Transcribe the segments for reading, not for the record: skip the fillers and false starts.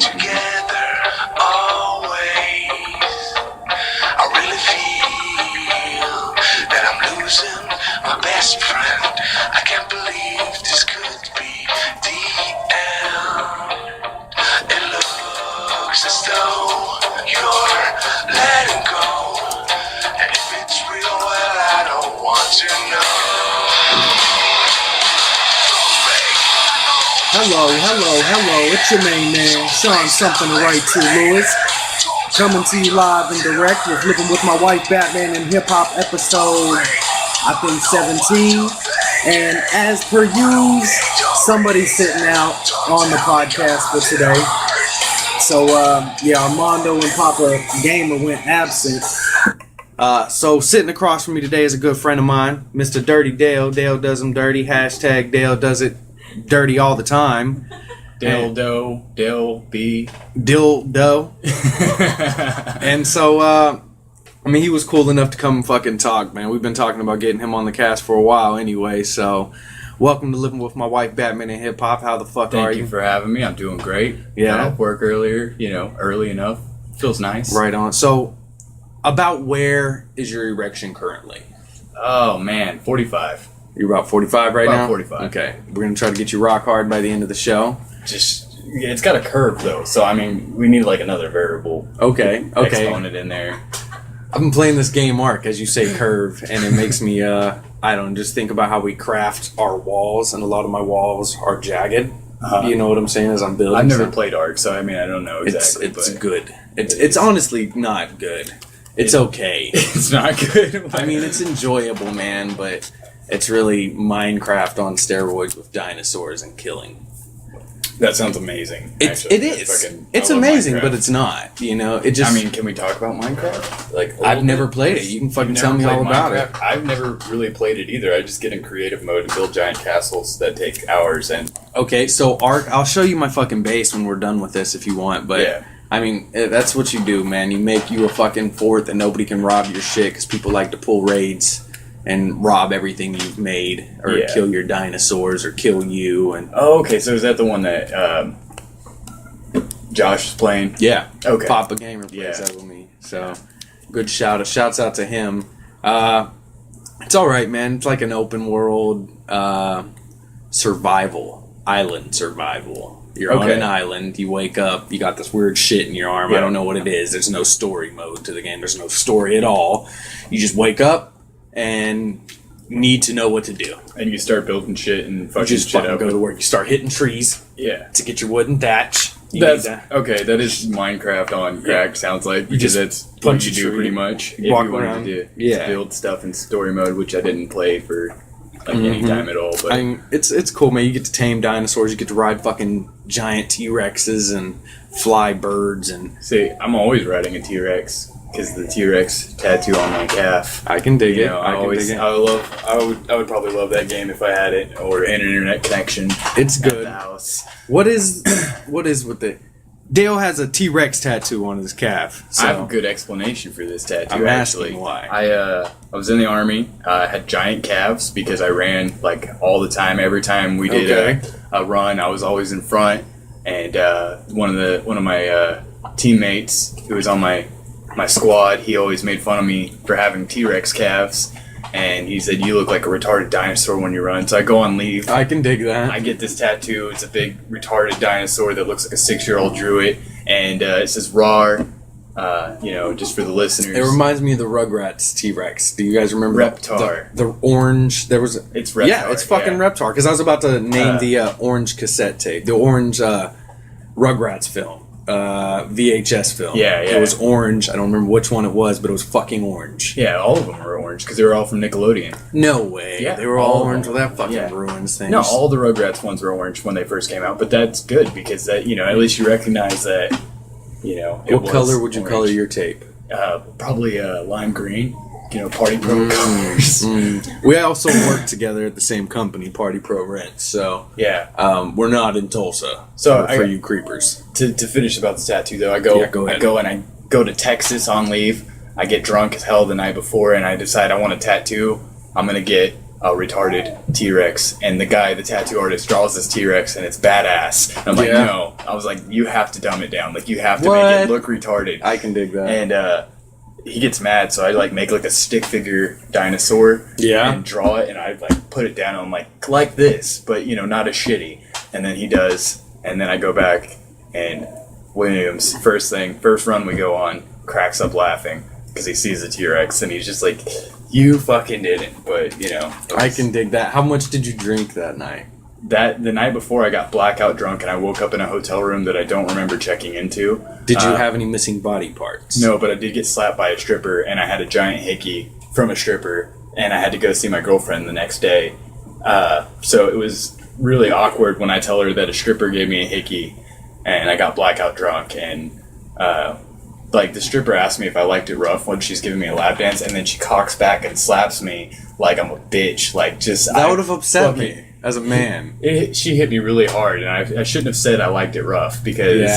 together always. I really feel that I'm losing my best friend. I can't believe this could be the end. It looks as though you're letting go. And if it's real, well, I don't want to know. Hello. It's your main man, Sean Something to Write to Lewis. Coming to you live and direct with Living with My Wife, Batman and Hip Hop episode, I think 17. And as per usual, somebody's sitting out on the podcast for today. So, Armando and Papa Gamer went absent. So sitting across from me today is a good friend of mine, Mr. Dirty Dale. Dale does them dirty. Hashtag Dale does it dirty all the time. Dale B. Dildo. And so, he was cool enough to come and fucking talk, man. We've been talking about getting him on the cast for a while anyway, so welcome to Living with My Wife, Batman and Hip Hop. How the fuck are you? Thank you for having me. I'm doing great. Yeah. Got off work earlier, early enough. Feels nice. Right on. So, about where is your erection currently? Oh, man. 45. You're about 45 right now? About 45. Okay. We're going to try to get you rock hard by the end of the show. It's got a curve, though, so, we need, another variable. Okay. Exponent in there. I've been playing this game Ark, as you say, curve, and it makes me, just think about how we craft our walls, and a lot of my walls are jagged. You know what I'm saying as I'm building? I've never played Ark, so, I don't know exactly. It's good. It's honestly not good. It's okay. It's not good. It's enjoyable, man, but it's really Minecraft on steroids with dinosaurs and killing. That sounds amazing. It is. It's amazing, but it's not. It just. Can we talk about Minecraft? I've never played it. You can fucking tell me all about it. I've never really played it either. I just get in creative mode and build giant castles that take hours. Okay, so Ark, I'll show you my fucking base when we're done with this if you want, but. Yeah. That's what you do, man. You make you a fucking fort that nobody can rob your shit because people like to pull raids and rob everything you've made or kill your dinosaurs or kill you. Oh, okay. So is that the one that Josh is playing? Yeah. Okay. Papa Gamer plays that with me. So good shouts out to him. It's all right, man. It's like an open world island survival. You're on an island, you wake up, you got this weird shit in your arm. I don't know what it is. There's no story mode to the game. There's no story at all. You just wake up and need to know what to do. And you start building shit and fucking you just shit fucking up. go to work. You start hitting trees to get your wood and thatch. That is Minecraft on crack, sounds like. Because that's what you do pretty much. If walk you wanted around. to build stuff in story mode, which I didn't play for any time at all. But it's cool, man. You get to tame dinosaurs. You get to ride fucking giant T-Rexes and fly birds. And see, I'm always riding a T-Rex because the T-Rex tattoo on my calf. I can dig it. I would probably love that game if I had it or an internet connection. It's good. At the house. What is with the Dale has a T-Rex tattoo on his calf. So. I have a good explanation for this tattoo. I'm actually. Asking why. I was in the Army. I had giant calves because I ran all the time. Every time we did a run, I was always in front. And one of my teammates who was on my squad, he always made fun of me for having T-Rex calves. And he said, "You look like a retarded dinosaur when you run." So I go on leave. I can dig that. I get this tattoo. It's a big retarded dinosaur that looks like a 6-year-old drew it. And it says RAR, just for the listeners. It reminds me of the Rugrats T-Rex. Do you guys remember Reptar? The orange, It's Reptar. Yeah, it's fucking Reptar. Because I was about to name the orange cassette tape. The orange Rugrats film. VHS film. Yeah. It was orange. I don't remember which one it was, but it was fucking orange. Yeah, all of them were orange because they were all from Nickelodeon. No way. Yeah, they were all orange. Well, that fucking ruins things. No, all the Rugrats ones were orange when they first came out, but that's good because that at least you recognize that. What color would you color your tape? Probably lime green. Party Pro colors. We also work together at the same company, Party Pro Rent. So we're not in Tulsa. So for you creepers. To finish about the tattoo though, I go to Texas on leave. I get drunk as hell the night before, and I decide I want a tattoo. I'm gonna get a retarded T-Rex, and the tattoo artist draws this T-Rex, and it's badass. And I'm like, no, I was like, you have to dumb it down. Like, you have to What? make it look retarded. I can dig that. And he gets mad, so I like make like a stick figure dinosaur. Yeah. And draw it, and I like put it down. And I'm like this, but not as shitty. And then he does, and then I go back, and Williams, first run we go on, cracks up laughing because he sees the T-Rex, and he's just like, you fucking didn't. But I can dig that. How much did you drink that night? That the night before I got blackout drunk and I woke up in a hotel room that I don't remember checking into. Did you have any missing body parts? No, but I did get slapped by a stripper and I had a giant hickey from a stripper and I had to go see my girlfriend the next day. So it was really awkward when I tell her that a stripper gave me a hickey and I got blackout drunk and like the stripper asked me if I liked it rough when she's giving me a lap dance and then she cocks back and slaps me like I'm a bitch. Like just that would have upset me. As a man. She hit me really hard, and I shouldn't have said I liked it rough, because...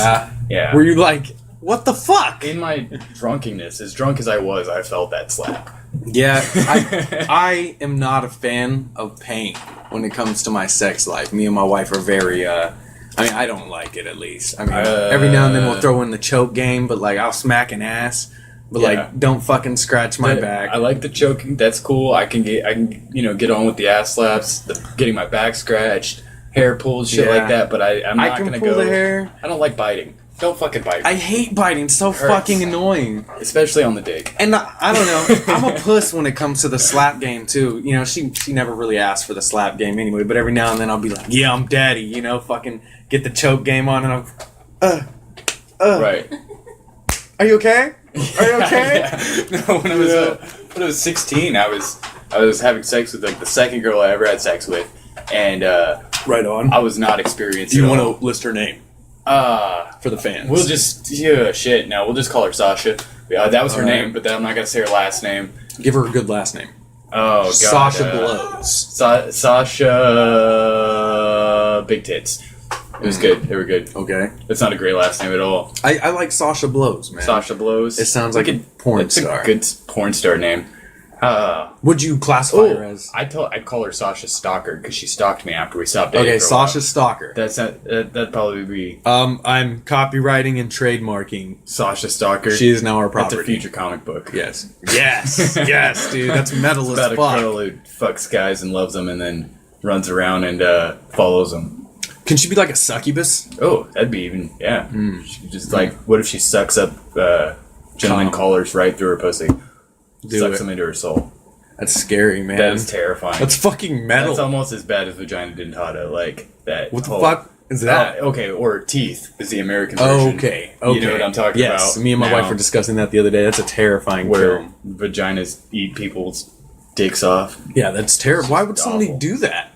Yeah. Were you like, what the fuck? In my drunkenness, as drunk as I was, I felt that slap. Yeah, I am not a fan of pain when it comes to my sex life. Me and my wife are very, I don't like it, at least. I mean, every now and then we'll throw in the choke game, but, like, I'll smack an ass. But like, don't fucking scratch my back. I like the choking. That's cool. I can get on with the ass slaps, getting my back scratched, hair pulled, shit like that. But I'm not gonna pull go. The hair. I don't like biting. Don't fucking bite me. I hate biting. It's so fucking annoying, especially on the dick. And I don't know. I'm a puss when it comes to the slap game too. She never really asked for the slap game anyway. But every now and then I'll be like, yeah, I'm daddy. Fucking get the choke game on, and I'm right. Are you okay? Are you okay? No, when I was 16, I was having sex with like the second girl I ever had sex with, and right on. I was not experienced. Do you want to list her name? For the fans, we'll just we'll just call her Sasha. That was her name, but then I'm not gonna say her last name. Give her a good last name. Oh God, Sasha Blows. Sasha Big Tits. It was good. They were good. Okay. That's not a great last name at all. I like Sasha Blows, man. Sasha Blows. It sounds like a porn star. It's a good porn star name. Would you classify her as? I'd call her Sasha Stalker because she stalked me after we stopped dating. Okay, for a Sasha while. Stalker. That'd probably be. I'm copywriting and trademarking Sasha Stalker. She is now our property. That's a future comic book. Yes. Yes, dude. That's metal as fuck. It's about a girl who fucks guys and loves them and then runs around and follows them. Can she be like a succubus? Oh, that'd be even, yeah. She just what if she sucks up gentleman callers right through her pussy? Sucks them into her soul. That's scary, man. That is terrifying. That's fucking metal. That's almost as bad as vagina dentata, like that. What the fuck is that? Okay, or teeth is the American version. Okay. You know what I'm talking about? Yes, me and my wife were discussing that the other day. That's a terrifying where film. Vaginas eat people's dicks off. Yeah, that's terrible. Why would somebody do that?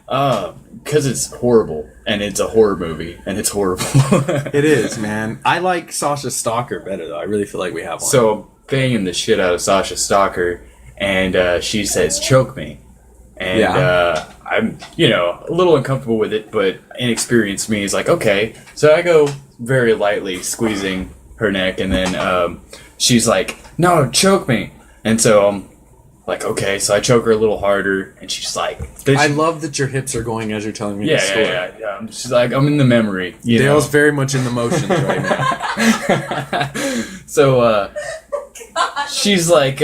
Because it's horrible, and it's a horror movie, and it's horrible. It is, man. I like Sasha Stalker better, though. I really feel like we have one. So I'm banging the shit out of Sasha Stalker, and she says, choke me. And I'm, a little uncomfortable with it, but inexperienced me is like, okay. So I go very lightly squeezing her neck, and then she's like, no, choke me. And so I'm like, okay, so I choke her a little harder, and she's like... I love that your hips are going as you're telling me the story. Yeah. She's like, I'm in the memory. Dale's very much in the motions right now. So, she's like,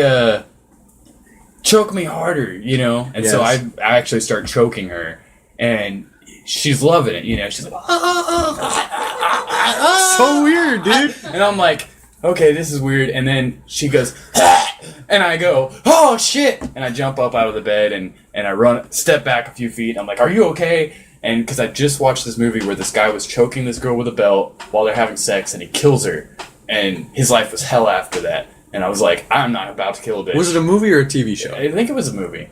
choke me harder, And so I actually start choking her, and she's loving it, She's like... So weird, dude. And I'm like, okay, this is weird. And then she goes... And I go, oh shit! And I jump up out of the bed and I step back a few feet. I'm like, are you okay? And because I just watched this movie where this guy was choking this girl with a belt while they're having sex and he kills her. And his life was hell after that. And I was like, I'm not about to kill a bitch. Was it a movie or a TV show? I think it was a movie.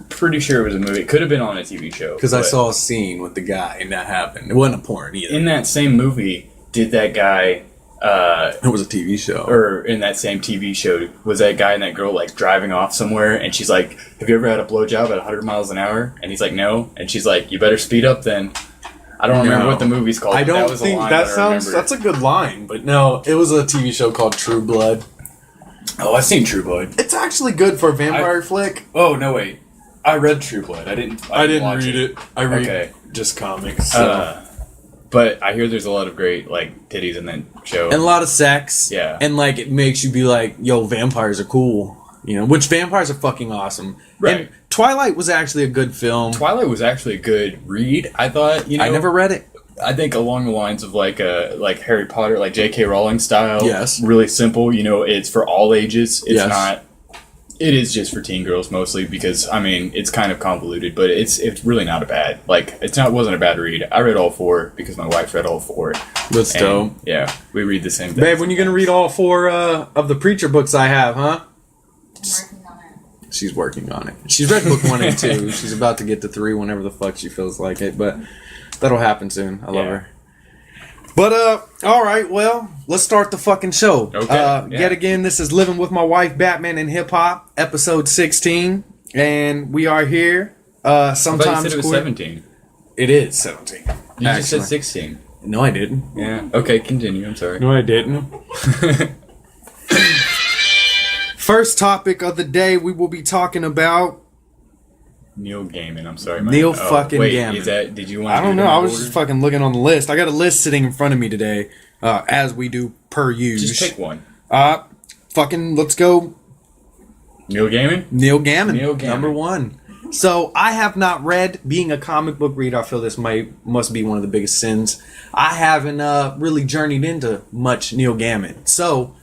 Pretty sure it was a movie. It could have been on a TV show. Because I saw a scene with the guy and that happened. It wasn't a porn either. In that same movie, did that guy... it was a TV show. Or in that same TV show, was that guy and that girl like driving off somewhere, and she's like, have you ever had a blowjob at 100 miles an hour? And he's like, no. And she's like, you better speed up then. I don't remember what the movie's called. I don't that think that sounds... That's a good line, but no, it was a TV show called True Blood. Oh, I've seen True Blood. It's actually good for a vampire flick. Oh, no, wait. I read True Blood. I didn't read it. I read just comics. So. But I hear there's a lot of great like titties in that show. And a lot of sex. Yeah. And like it makes you be like, yo, vampires are cool. You know, which vampires are fucking awesome. Right. And Twilight was actually a good film. Twilight was actually a good read. I thought. You know, I never read it. I think along the lines of like Harry Potter, like J.K. Rowling style. Yes. Really simple. You know, it's for all ages. It's Yes. not. It is just for teen girls mostly because I mean it's kind of convoluted, but it's really not a bad wasn't a bad read. I read all 4 because my wife read all 4. That's And, dope. yeah, we read the same thing. Babe, when you gonna read all 4 of the Preacher books I have, huh? Working on it. She's working on it. She's read book 1 and 2. She's about to get to 3 whenever the fuck she feels like it, but that'll happen soon. I love Yeah. her. But, all right, well, let's start the fucking show. Okay, yeah. Yet again, this is Living with My Wife, Batman and Hip Hop, episode 16, and we are here, I thought you sometimes said it was quick. 17. It is 17. You just said Actually. 16. No, I didn't. Yeah. Okay, continue. I'm sorry. No, I didn't. First topic of the day, we will be talking about... Neil Gaiman. I'm sorry. Neil fucking wait, Gaiman. Is that? Did you want? I to don't do know. them in I was order? just fucking looking on the list. I got a list sitting in front of me today, as we do per use. Just pick one. Fucking let's go. Neil Gaiman. Neil Gaiman, Neil Gaiman. number 1. So I have not read. Being a comic book reader, I feel this must be one of the biggest sins. I haven't really journeyed into much Neil Gaiman. So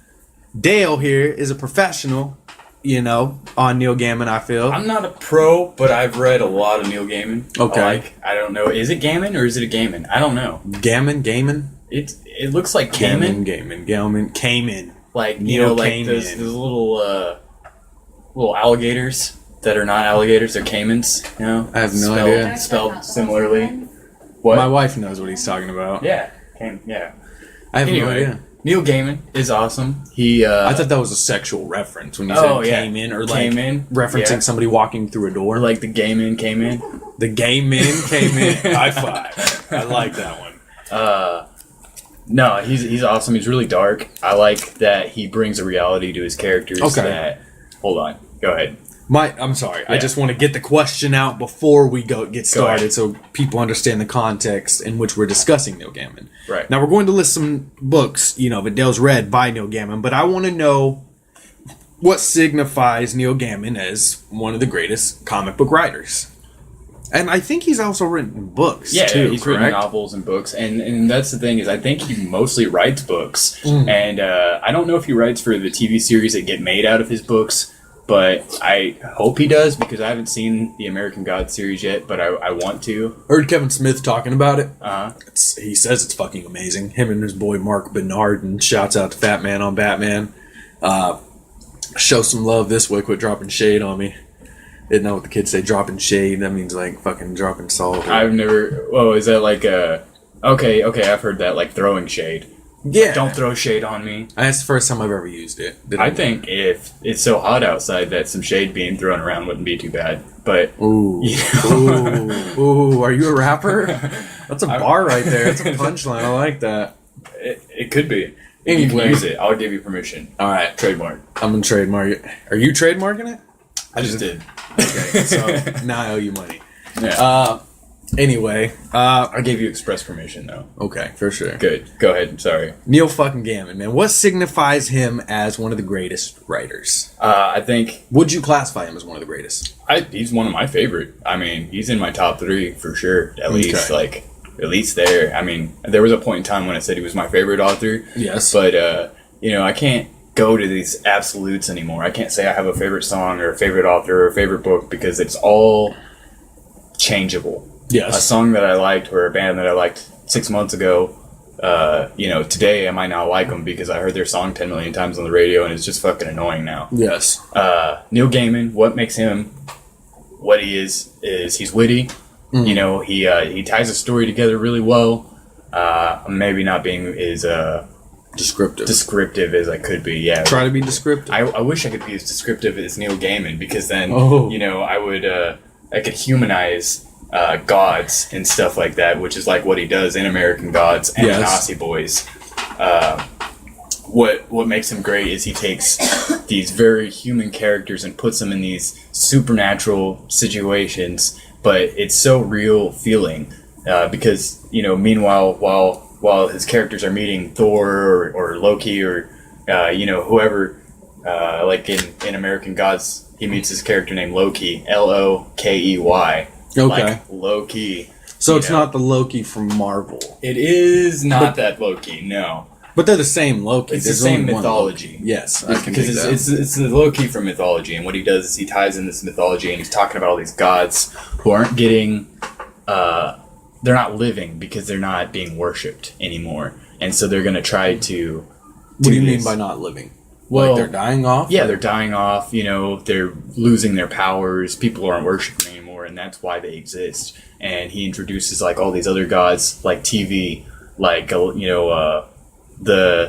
Dale here is a professional, you know, on Neil Gaiman. I feel. I'm not a pro, but I've read a lot of Neil Gaiman. Okay. I don't know. Is it Gaiman or is it a Gaiman? I don't know. Gaiman. It looks like Cayman. Cayman. Like you Neil know, like Gaiman. those little alligators that are not alligators. They're caimans. You know. I have no Spelled- idea. Spelled similarly. What? My wife knows what he's talking about. Yeah. Yeah. I have no Anyway, idea. Neil Gaiman is awesome. He. I thought that was a sexual reference when you Oh, said yeah. came in, or like Came in, referencing yeah. somebody walking through a door. or like the Gaiman came in. The gay men came in. High five. I like that one. No, he's awesome. He's really dark. I like that he brings a reality to his characters. Okay. That, hold on. Go ahead. I'm sorry. I Yeah. just want to get the question out before we get ahead. started, so people understand the context in which we're discussing Neil Gaiman. Right. Now we're going to list some books, you know, that Dale's read by Neil Gaiman, but I want to know what signifies Neil Gaiman as one of the greatest comic book writers. And I think he's also written books, Yeah, too, he's correct? written novels and books, and that's the thing is I think he mostly writes books, and I don't know if he writes for the TV series that get made out of his books, but I hope he does because I haven't seen the American Gods series yet, but I want to. Heard Kevin Smith talking about it. Uh-huh. He says it's fucking amazing. Him and his boy Mark Bernard, and shouts out to Fat Man on Batman. Show some love this way. Quit dropping shade on me. Isn't that what the kids say? Dropping shade. That means like fucking dropping salt. I've never. Oh, is that like a? Okay, I've heard that like throwing shade. Yeah. Don't throw shade on me. That's the first time I've ever used it. I think if it's so hot outside that some shade being thrown around wouldn't be too bad. But Ooh. you know, Ooh. Are you a rapper? That's a bar right there. That's a punchline. I like that. it could be. If you can Anyway. use it, I'll give you permission. All right. Trademark. I'm gonna trademark it. Are you trademarking it? I just did. Okay. So now I owe you money. Yeah. Anyway. I gave you express permission though. Okay, for sure. Good. Go ahead. Sorry. Neil fucking Gaiman, man. What signifies him as one of the greatest writers? I think Would you classify him as one of the greatest? he's one of my favorite. I mean, he's in my top 3 for sure. At least at least there. I mean, there was a point in time when I said he was my favorite author. Yes. But you know, I can't go to these absolutes anymore. I can't say I have a favorite song or a favorite author or a favorite book because it's all changeable. A Yes. song that I liked or a band that I liked 6 months ago, you know, today I might not like them because I heard their song 10 million times on the radio and it's just fucking annoying now. Yes. Neil Gaiman, what makes him what he is he's witty. You know, he ties a story together really well. Maybe not being as descriptive as I could be. Yeah, Try to be descriptive. I wish I could be as descriptive as Neil Gaiman because then you know I could humanize gods and stuff like that, which is like what he does in American Gods and Yes. Nazi Boys. What makes him great is he takes these very human characters and puts them in these supernatural situations, but it's so real feeling because meanwhile, while his characters are meeting Thor or Loki or whoever, like in American Gods, he meets his character named Loki, Lokey. Okay. Like Loki. So it's not the Loki from Marvel. It is not that Loki, no. But they're the same Loki. It's the There's same only one mythology. Loki. Yes, I can Because dig that. it's the Loki from mythology, and what he does is he ties in this mythology, and he's talking about all these gods who aren't getting, they're not living because they're not being worshipped anymore, and so they're going to try to. What do you mean this. by not living? Well, Like they're dying off? Yeah, they're dying off. They're losing their powers. People aren't worshiping anymore, and that's why they exist. And he introduces like all these other gods, like TV, like the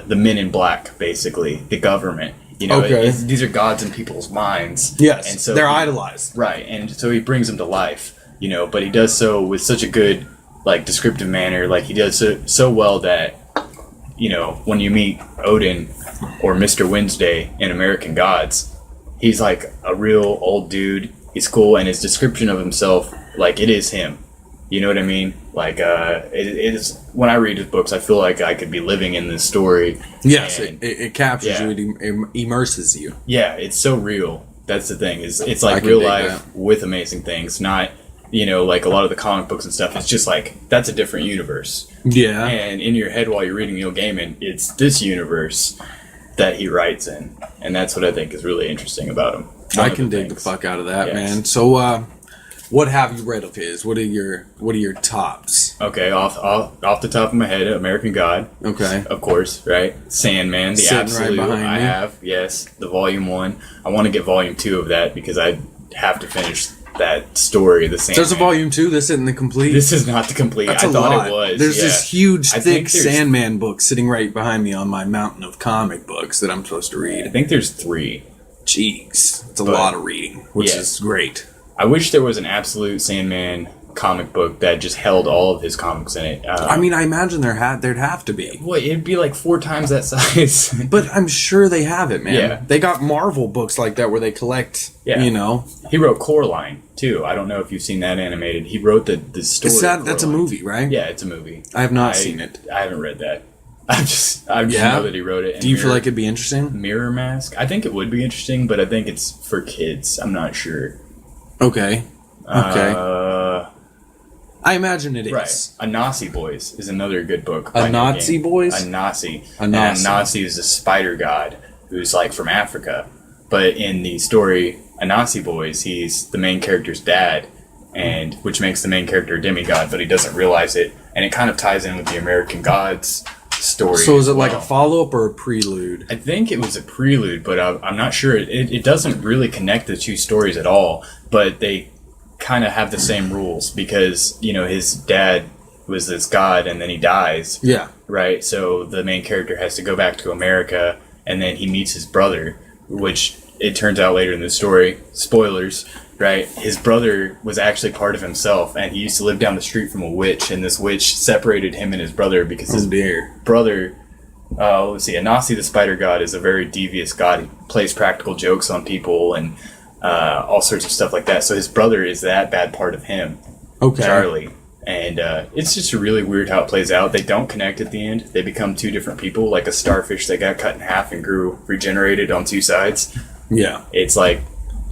Men in Black, basically the government. Okay. These are gods in people's minds. Yes, and so they're idolized. right? And so he brings them to life. But he does so with such a good, like, descriptive manner. Like he does so well that when you meet Odin or Mr. Wednesday in American Gods, he's like a real old dude. He's cool, and his description of himself, like, it is him. You know what I mean? Like, it is. When I read his books, I feel like I could be living in this story. Yes, And, it captures yeah. you. It immerses you. yeah, it's so real. That's the thing. It's I like can real dig life that. with amazing things. Not like a lot of the comic books and stuff. It's just like that's a different universe. Yeah. And in your head while you're reading Neil Gaiman, it's this universe that he writes in, and that's what I think is really interesting about him. I can dig the fuck out of that, Yes. man. So, what have you read of his? What are your tops? Okay, off the top of my head, American God, Okay. of course, right? Sandman, the Sitting right absolute. behind I me. have, yes, the volume 1. I want to get volume 2 of that because I have to finish that story. The Sandman. There's a volume 2. This isn't the complete. This is not the complete. That's I a thought lot. it was. There's yeah. this huge, I thick think there's- Sandman book sitting right behind me on my mountain of comic books that I'm supposed to I read. think there's 3. Jeez, it's a But- lot of reading, which Yeah. is great. I wish there was an absolute Sandman comic book that just held all of his comics in it. I mean, I imagine there'd have to be. boy, it'd be like 4 times that size. But I'm sure they have it, man. Yeah. They got Marvel books like that where they collect, Yeah. He wrote Coraline too. I don't know if you've seen that animated. He wrote the story. of That's a Coraline. movie, right? Yeah, it's a movie. I have not seen it. I haven't read that. I just Yeah? know that he wrote it. And Do you feel like it'd be interesting? Mirror Mask? I think it would be interesting, but I think it's for kids. I'm not sure. Okay. Okay. Uh, I imagine it is. right. A Nazi Boys is another good book. A by Neil Nazi Gaiman. Boys? A Nazi. A And Nazi. a Nazi is a spider god who's like from Africa. But in the story, A Nazi Boys, he's the main character's dad, and which makes the main character a demigod, but he doesn't realize it. And it kind of ties in with the American Gods story. So is as it like a well. follow-up or a prelude? I think it was a prelude, but I'm not sure. It doesn't really connect the two stories at all, but they kind of have the same rules because, his dad was this god and then he dies, Yeah. right? So the main character has to go back to America and then he meets his brother, which it turns out later in the story, spoilers, right? His brother was actually part of himself and he used to live down the street from a witch, and this witch separated him and his brother because his Oh dear. brother, let's see, Anansi the spider god is a very devious god. He plays practical jokes on people and all sorts of stuff like that. So his brother is that bad part of him, Okay. Charlie. And it's just really weird how it plays out. They don't connect at the end. They become two different people, like a starfish that got cut in half and grew regenerated on two sides. Yeah. It's like,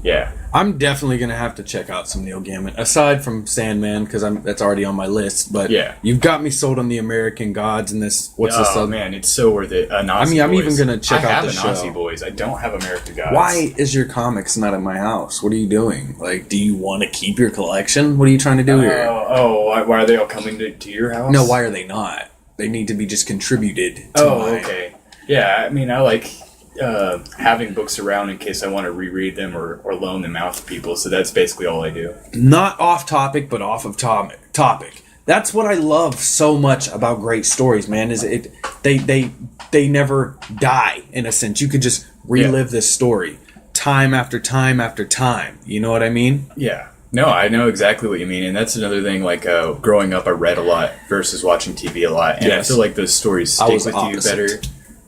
yeah. I'm definitely gonna have to check out some Neil Gaiman aside from Sandman because that's already on my list. But Yeah. you've got me sold on the American Gods and this. What's this? Oh man, it's so worth it. Nazi I'm Boys. even gonna check I out have the a Nazi show. Boys. I don't have American Gods. Why is your comics not at my house? What are you doing? Like, do you want to keep your collection? What are you trying to do here? Why are they all coming to your house? No, why are they not? They need to be just contributed to Oh, my... okay. Yeah, I mean, I like having books around in case I want to reread them or loan them out to people. So that's basically all I do. Not off topic, but off of topic. That's what I love so much about great stories, man. Is they never die in a sense. You could just relive this story time after time after time. You know what I mean? Yeah. No, I know exactly what you mean, and that's another thing. Like growing up, I read a lot versus watching TV a lot, and Yes. I feel like those stories I stick was with opposite. you better.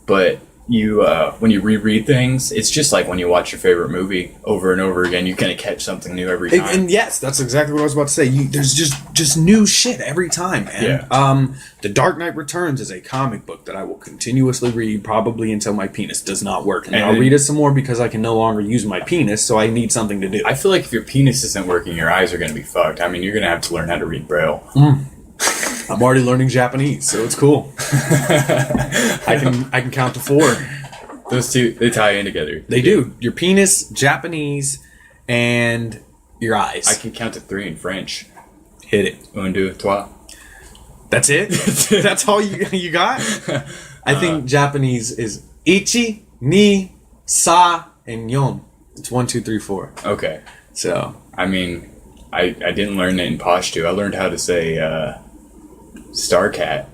But you when you reread things, it's just like when you watch your favorite movie over and over again. You're gonna catch something new every time. And yes, that's exactly what I was about to say. There's just new shit every time, man. Yeah. The Dark Knight Returns is a comic book that I will continuously read probably until my penis does not work. And I'll read it some more because I can no longer use my penis, so I need something to do. I feel like if your penis isn't working, your eyes are gonna be fucked. I mean, you're gonna have to learn how to read Braille. I'm already learning Japanese, so it's cool. I can count to 4. Those two, they tie in together. They do. Your penis, Japanese, and your eyes. I can count to 3 in French. Hit it. Un, deux, trois. That's it? That's all you got? I think Japanese is ichi, ni, sa, and yon. It's 1, 2, 3, 4. Okay. So, I mean, I didn't learn it in Pashto. I learned how to say Starcat.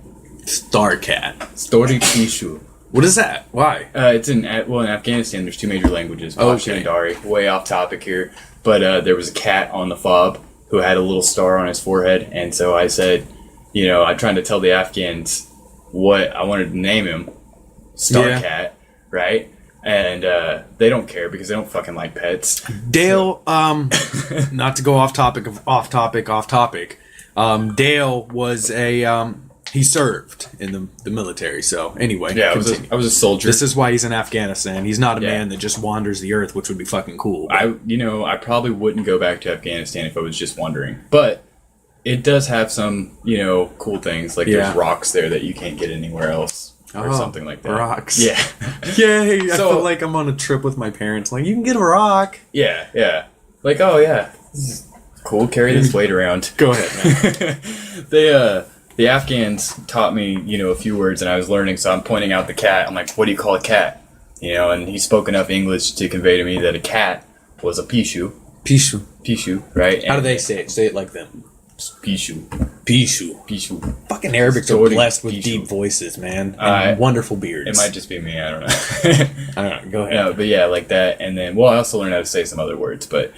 Starcat. Story Pishu. What is that? Why? It's in Afghanistan. There's 2 major languages, Pashto and Dari. Way off topic here, but there was a cat on the fob who had a little star on his forehead, and so I said, I tried to tell the Afghans what I wanted to name him, Starcat, right? And they don't care because they don't fucking like pets. Dale, not to go off topic. Dale was he served in the military. So anyway, Yeah, I was a soldier. This is why he's in Afghanistan. He's not a man that just wanders the earth, which would be fucking cool. I probably wouldn't go back to Afghanistan if I was just wondering. But it does have some, cool things. Like there's rocks there that you can't get anywhere else. Or something like that. Rocks. Yeah. Yay! I feel like I'm on a trip with my parents. Like, you can get a rock. Yeah. Like, oh yeah, this is cool. Carry this weight around. Go ahead, man. The Afghans taught me, a few words, and I was learning. So I'm pointing out the cat. I'm like, what do you call a cat? And he spoke enough English to convey to me that a cat was a pishu. Pishu, right? How do they say it? Say it like them. Pishu. Fucking Arabics are Story blessed with Pishu. deep voices, man. And wonderful beards. It might just be me. I don't know. I don't know. Go ahead. No, but yeah, like that. And then, I also learned how to say some other words, but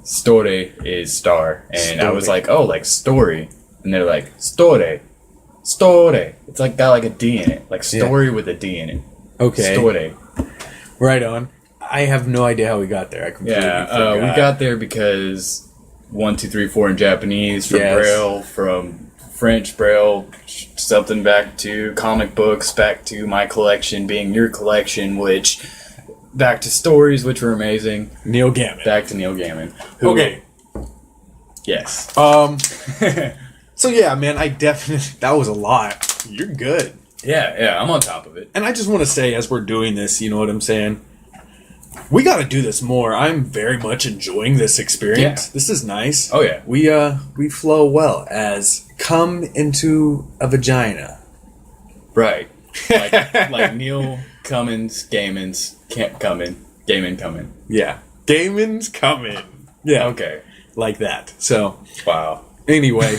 store is star. And I was Story. like, oh, like story. And they're like, store. It's like got like a D in it. Like story with a D in it. Okay. Store. Right on. I have no idea how we got there. I completely forgot. We got there because 1, 2, 3, 4 in Japanese, from Braille, from French Braille, something back to comic books, back to my collection being your collection, which back to stories, which were amazing. Neil Gaiman. Back to Neil Gaiman. Who, Okay. Yes. So yeah, man, that was a lot. You're good. Yeah, I'm on top of it. And I just want to say, as we're doing this, you know what I'm saying? We got to do this more. I'm very much enjoying this experience. Yeah. This is nice. Oh yeah. We flow well as come into a vagina. Right. Like Neil Cummins, Gaiman's Gaiman coming. Yeah. Gaiman's coming. Yeah. Okay. Like that. So, Wow. anyway,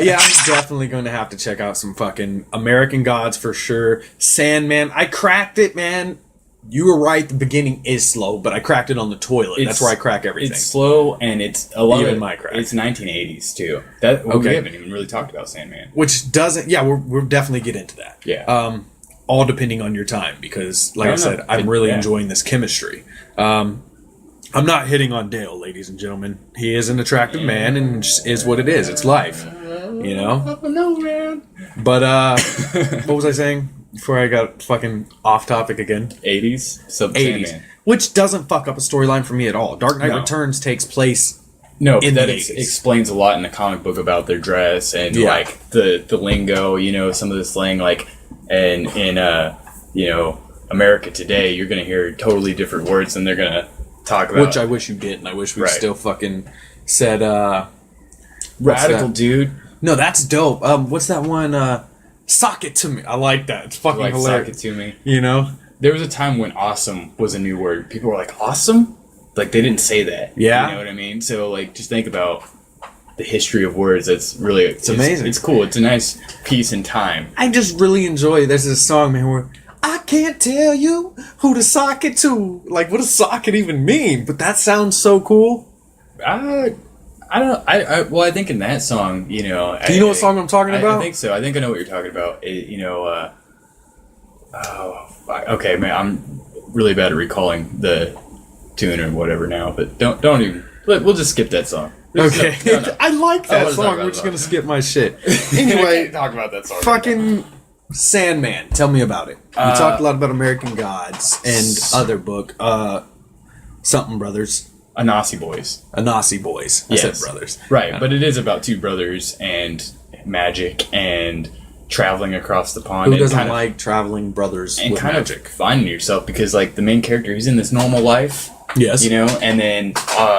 yeah, I'm definitely going to have to check out some fucking American Gods for sure. Sandman, I cracked it, man. You were right. The beginning is slow, but I cracked it on the toilet. That's where I crack everything. It's slow, and it's a lot Even of my crack. It's 1980s too. We Okay. haven't even really talked about Sandman. Which doesn't. Yeah, we'll definitely get into that. Yeah. All depending on your time, because like I No, said, no. I'm really Yeah. enjoying this chemistry. I'm not hitting on Dale, ladies and gentlemen. He is an attractive man, and is what it is. It's life, you know. No, man. But what was I saying before I got fucking off topic again? 80s. 80s, Sandman. which doesn't fuck up a storyline for me at all. Dark Knight No. Returns takes place. No, In but that the 80s. explains a lot in the comic book about their dress and Yeah. like the lingo. Some of the slang, like and in America today, you're gonna hear totally different words than they're gonna talk about. Which I wish you didn't. I wish we Right. still fucking said. radical that? dude. No, that's dope. What's that one? Sock it to me. I like that. It's fucking Like hilarious. sock it to me. You know? There was a time when awesome was a new word. People were like, awesome? Like, they didn't say that. Yeah. You know what I mean? So, like, just think about the history of words. It's really... It's amazing. It's cool. It's a nice piece in time. I just really enjoy. There's this song, man, where I can't tell you who to sock it to. Like, what does sock it even mean? But that sounds so cool. I don't... Well, I think in that song, Do you know what song I'm talking about? I think so. I think I know what you're talking about. Okay, man, I'm really bad at recalling the tune or whatever now, but don't even. We'll just skip that song. Okay. No. I like I that wanna talk song. about We're just that. gonna skip my shit. I Anyway, can't talk about that song. fucking Sandman. Tell me about it. We talked a lot about American Gods and other book. Something Brothers. Anansi Boys. Anansi Boys. I said brothers. Right, but it is about two brothers and magic and traveling across the pond. Who and doesn't kind of- like traveling brothers and with kind magic? of finding yourself because like the main character, he's in this normal life. Yes. You know, and then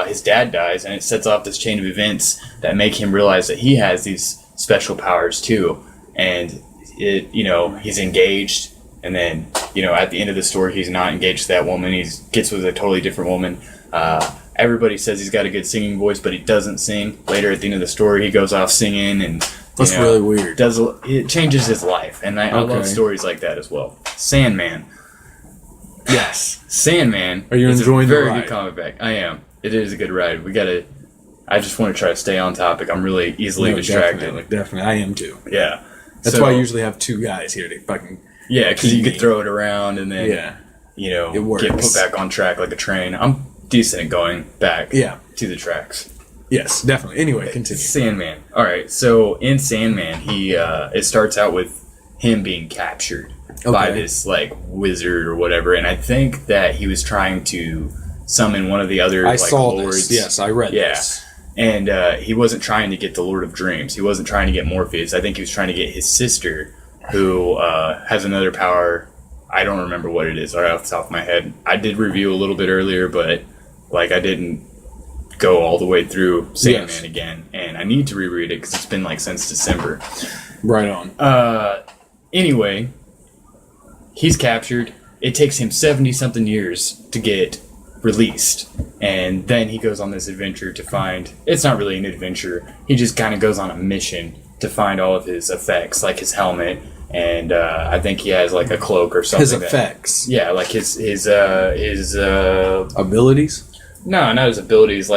his dad dies, and it sets off this chain of events that make him realize that he has these special powers too. And he's engaged, and then at the end of the story, he's not engaged to that woman. He gets with a totally different woman. Everybody says he's got a good singing voice, but he doesn't sing. Later at the end of the story, he goes off singing, and That's really weird. It changes his life, and I love Okay. stories like that as well. Sandman. Yes. Sandman. Are you is enjoying a the very ride? good comic book. I am. It is a good ride. I just want to try to stay on topic. I'm really easily No, distracted. Definitely. I am too. Yeah. That's So- why I usually have two guys here to fucking. Yeah, because you keep could me. throw it around and then Yeah. It get works. put back on track like a train. I'm decent at going back Yeah. to the tracks. Yes, definitely. Anyway, continue. Sandman. All right, so in Sandman, it starts out with him being captured by Okay. this like wizard or whatever, and I think that he was trying to summon one of the other I saw lords. this. Yes, I read Yeah. this. And he wasn't trying to get the Lord of Dreams. He wasn't trying to get Morpheus. I think he was trying to get his sister, who has another power. I don't remember what it is right off the top of my head. I did review a little bit earlier, but I didn't go all the way through Sandman Yes. again, and I need to reread it because it's been since December. Right on. Anyway, he's captured. It takes him 70-something years to get released, and then he goes on this adventure to find. It's not really an adventure. He just kind of goes on a mission to find all of his effects, like his helmet, and I think he has a cloak or something. His that- effects. yeah, like his Abilities? no, not his abilities,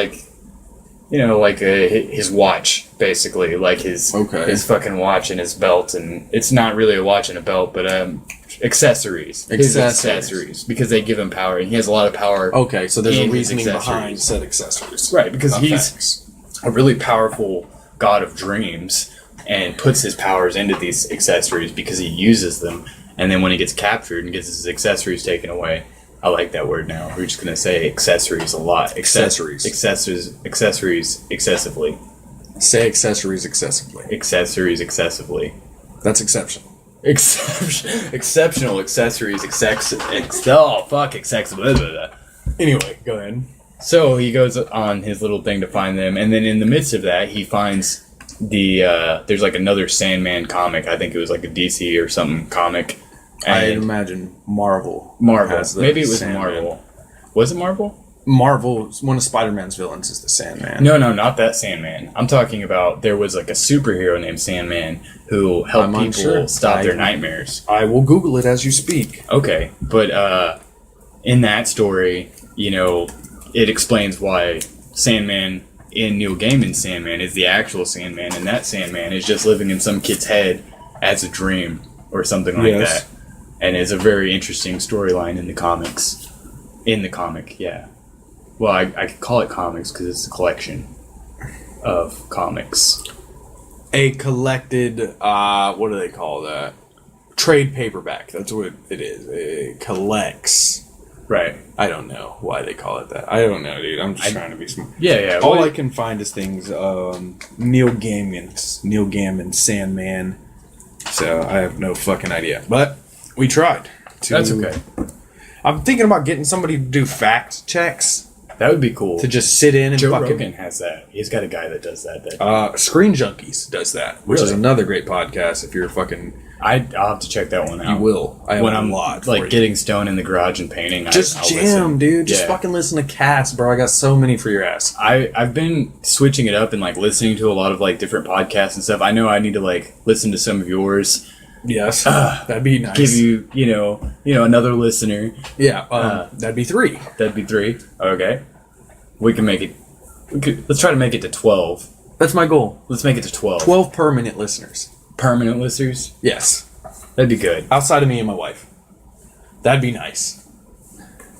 his watch, basically, his fucking watch and his belt, and it's not really a watch and a belt, but accessories. His accessories, because they give him power, and he has a lot of power. Okay, so there's a in his reasoning accessories. behind said accessories. Right, because Effects. he's a really powerful god of dreams, and puts his powers into these accessories because he uses them, and then when he gets captured and gets his accessories taken away, I like that word now. We're just gonna say accessories a lot. Accessories. Accessories excessively. Say accessories excessively. Accessories excessively. That's exceptional. Exceptional accessories accessible. Anyway, go ahead. So he goes on his little thing to find them, and then in the midst of that, he finds there's another Sandman comic. I think it was a DC or something comic. I And imagine Marvel. Marvel. has the Maybe it was Sandman. Marvel. Was it Marvel? Marvel, one of Spider-Man's villains is the Sandman. No, not that Sandman. I'm talking about there was a superhero named Sandman who helped I'm people unsure. stop their nightmares. I will Google it as you speak. Okay, but in that story, it explains why Sandman in Neil Gaiman's Sandman is the actual Sandman, and that Sandman is just living in some kid's head as a dream or something like Yes. that. And it's a very interesting storyline in the comics. In the comic, yeah. Well, I could call it comics because it's a collection of comics. A collected, what do they call that? Trade paperback. That's what it is. It collects. Right. I don't know why they call it that. I don't know, dude. I'm just trying to be smart. Yeah. All well, I can find is things, Neil Gaiman, Sandman. So I have no fucking idea. But we tried. That's okay. I'm thinking about getting somebody to do fact checks. That would be cool. To just sit in and Joe fucking... Rogan has that. He's got a guy that does that. Screen Junkies does that, which is Really? another great podcast if you're fucking... I'll have to check that one out. You will. I have When a I'm lot for you. getting stoned in the garage and painting. Just I'll jam, listen. dude. Just Yeah. fucking listen to cats, bro. I got so many for your ass. I've been switching it up and listening to a lot of different podcasts and stuff. I know I need to listen to some of yours. Yes, that'd be nice. Give you another listener. Yeah, that'd be 3. That'd be 3. Okay, we can make it. Let's try to make it to 12. That's my goal. Let's make it to 12. 12 permanent listeners. Permanent listeners. Yes, That'd be good. outside of me and my wife. That'd be nice.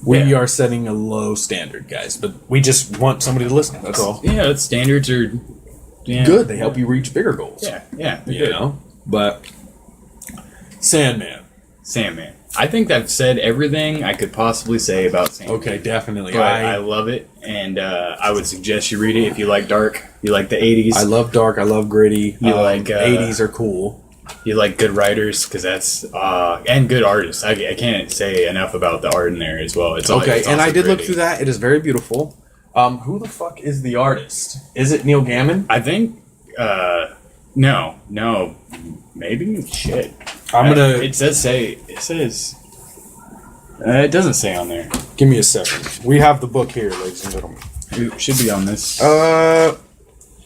We Yeah. are setting a low standard, guys, but we just want somebody to listen. That's all. Yeah, standards are Good. They help you reach bigger goals. Yeah, yeah, they're You good. know? But Sandman. Sandman. I think I've said everything I could possibly say about Sandman. Okay, definitely. But I love it, and I would suggest you read it if you like dark, you like the 80s, I love dark. I love gritty. You like, 80s are cool. you like good writers, because that's, and good artists. I can't say enough about the art in there as well. It's Okay, it's and also I did look gritty. through that. It is very beautiful. Who the fuck is the artist? Is it Neil Gaiman? I think, no, maybe, shit. I'm gonna It says, it doesn't say on there. give me a second. We have the book here, ladies and gentlemen. It should be on this.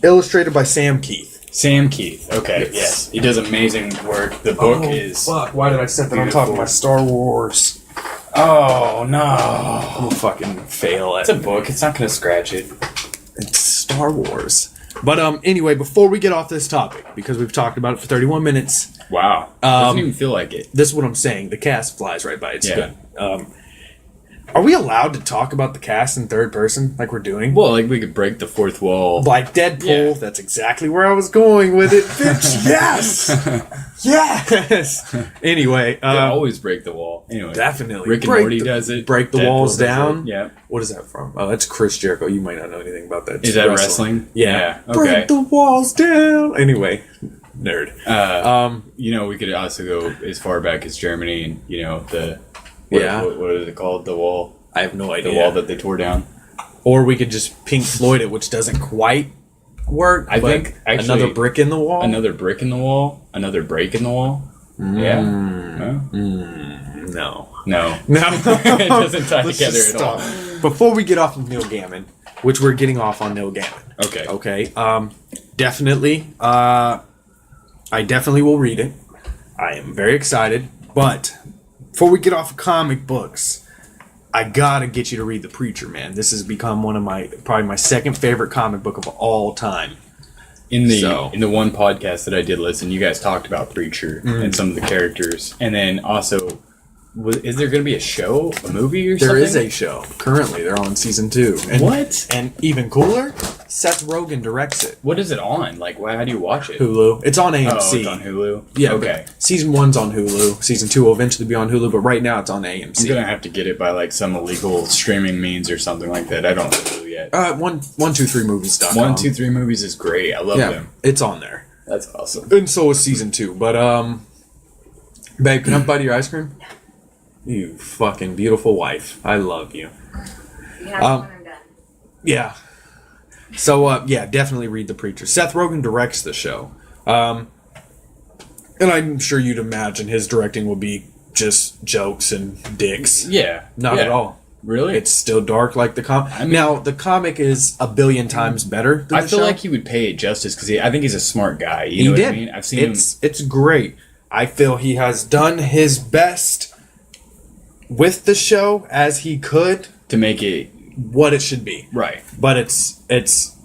Illustrated by Sam Keith. Sam Keith. Okay, yes. He does amazing work. The book is... Fuck! Why did I set that on top of my Star Wars? Oh, no. I'm gonna fucking fail at It's a book. It's not going to scratch it. It's Star Wars. But anyway, before we get off this topic, because we've talked about it for 31 minutes, Wow. Doesn't even feel like it. this is what I'm saying. The cast flies right by. It's Yeah. good. Are we allowed to talk about the cast in third person like we're doing? Well, like, we could break the fourth wall. Like Deadpool. Yeah. That's exactly where I was going with it, bitch. Yes! Yes! Anyway, They always break the wall. Anyway. definitely. Rick and Break Morty the- does it. Break the Deadpool walls does it. down. Yeah. What is that from? Oh, that's Chris Jericho. You might not know anything about that. Is that wrestling? Yeah. Okay. Break the walls down. Anyway, nerd. You know, we could also go as far back as Germany and, you know, Yeah. What is it called? The wall. I have no The idea. wall that they tore down. Or we could just Pink Floyd it, which doesn't quite work. I but think, actually, another brick in the wall. Another brick in the wall. Another break in the wall. Yeah. No. No. No. No. It doesn't tie Let's together just at all. stop. Before we get off of Neil Gaiman, which we're getting off on Neil Gaiman. Okay. Okay. Definitely. I definitely will read it. I am very excited. But before we get off of comic books, I gotta get you to read The Preacher, man. This has become one of probably my second favorite comic book of all time. In the So- in the one podcast that I did listen, you guys talked about Preacher and some of the characters, and then also, is there going to be a show, a movie, or There something? is a show. Currently, they're on season 2. And, What? And even cooler, Seth Rogen directs it. What is it on? Like, how do you watch it? Hulu. It's on Oh, AMC. it's on Hulu. Yeah. Okay. Season 1's on Hulu. Season 2 will eventually be on Hulu, but right now it's on I'm AMC. gonna have to get it by like some illegal streaming means or something like that. I don't know yet. 123movies.com. 1, 2, 3 movies is great. I love Yeah, them. it's on there. That's awesome. And so is season 2. But babe, can I have a bite of your ice cream? You fucking beautiful wife. I love you. You have one and done. Yeah. So, yeah, definitely read The Preacher. Seth Rogen directs the show. And I'm sure you'd imagine his directing will be just jokes and dicks. Yeah. Not yeah. at all. Really? It's still dark like the comic. I mean- Now, the comic is a billion times better than I the feel show. like he would pay it justice because I think he's a smart guy. You know He what did. I mean? I've seen him. It's great. I feel he has done his best with the show as he could To make it what it should be. right. But it's it's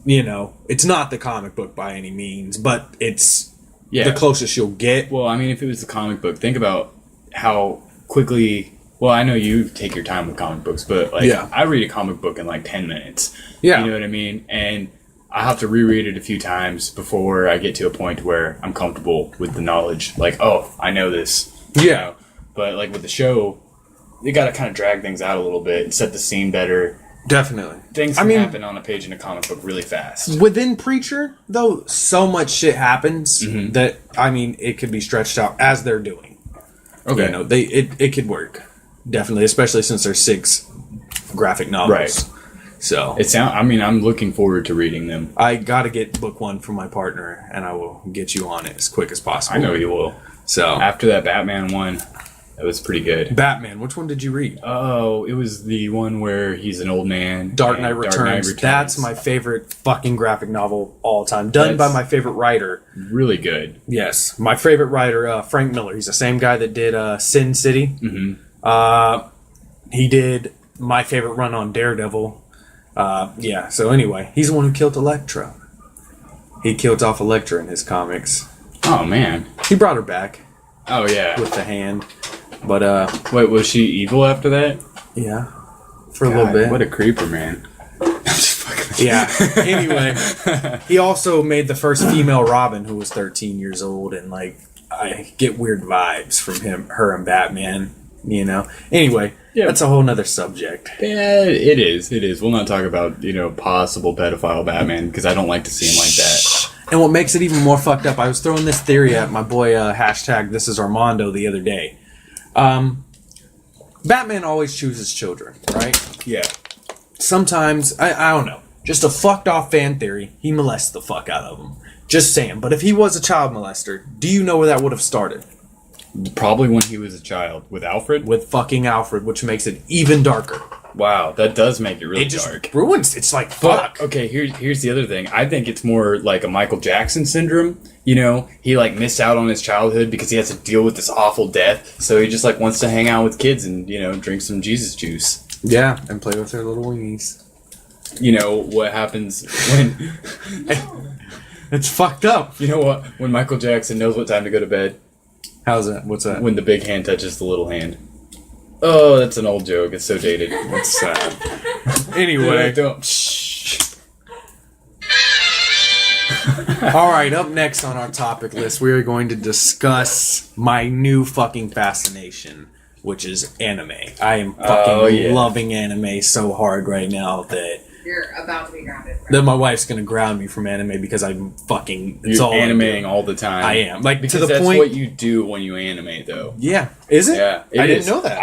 not the comic book by any means, but it's Yeah. the closest you'll get. Well, I mean, if it was the comic book, think about how quickly. Well, I know you take your time with comic books, but like Yeah. I read a comic book in like 10 minutes. Yeah. You know what I mean? And I have to reread it a few times before I get to a point where I'm comfortable with the knowledge. Like, oh, I know this. you Yeah. know? But like with the show, they got to kind of drag things out a little bit and set the scene better. Definitely. Things I can mean- happen on a page in a comic book really fast. Within Preacher, though, so much shit happens Mm-hmm. that it could be stretched out as they're doing. Okay. You know, it could work. Definitely, especially since there's 6 graphic novels. Right. So I'm looking forward to reading them. I gotta get book 1 from my partner, and I will get you on it as quick as possible. I know you will. So After that Batman one, that was pretty good. Batman, which one did you read? Oh, it was the one where he's an old man. Dark and Knight Returns. That's my favorite fucking graphic novel all time. Done by That's- my favorite writer. really good. Yes, my favorite writer, Frank Miller. He's the same guy that did Sin City. Mm-hmm. He did my favorite run on Daredevil. Yeah, so anyway, he's the one who killed Elektra. He killed off Elektra in his comics. Oh man. He brought her back Oh yeah. with the hand. But Wait, was she evil after that? yeah, for a little bit. What a creeper, man. I'm just fucking. Yeah. Anyway, he also made the first female Robin, who was 13 years old, and like I get weird vibes from her, and Batman. You know. Anyway, Yeah. that's a whole nother subject. Yeah, it is. It is. We'll not talk about possible pedophile Batman because I don't like to see him like that. And what makes it even more fucked up, I was throwing this theory at my boy hashtag This Is Armando the other day. Batman always chooses children, right? Yeah. Sometimes I don't know. Just a fucked off fan theory. He molests the fuck out of them. Just saying. But if he was a child molester, do you know where that would have started? Probably when he was a child with Alfred. With fucking Alfred, which makes it even darker. Wow, that does make it really It just dark. ruins. It's like But fuck. okay, here's the other thing. I think it's more like a Michael Jackson syndrome. You know, he like missed out on his childhood because he has to deal with this awful death. So he just like wants to hang out with kids and drink some Jesus juice. Yeah, and play with their little wingies. You know what happens when It's fucked up. you know what when Michael Jackson knows what time to go to bed? How's that? What's that? When the big hand touches the little hand. Oh, that's an old joke. It's so dated. It's sad. Anyway. Don't. Shh. All right, up next on our topic list, we are going to discuss my new fucking fascination, which is anime. I am fucking loving anime so hard right now that You're about to be grounded. my wife's gonna ground me from anime because I'm fucking. It's You're all I do. animating all the time. I am like Because to the that's point. what you do when you animate, though. Yeah, is it? Yeah, I it didn't is. know that.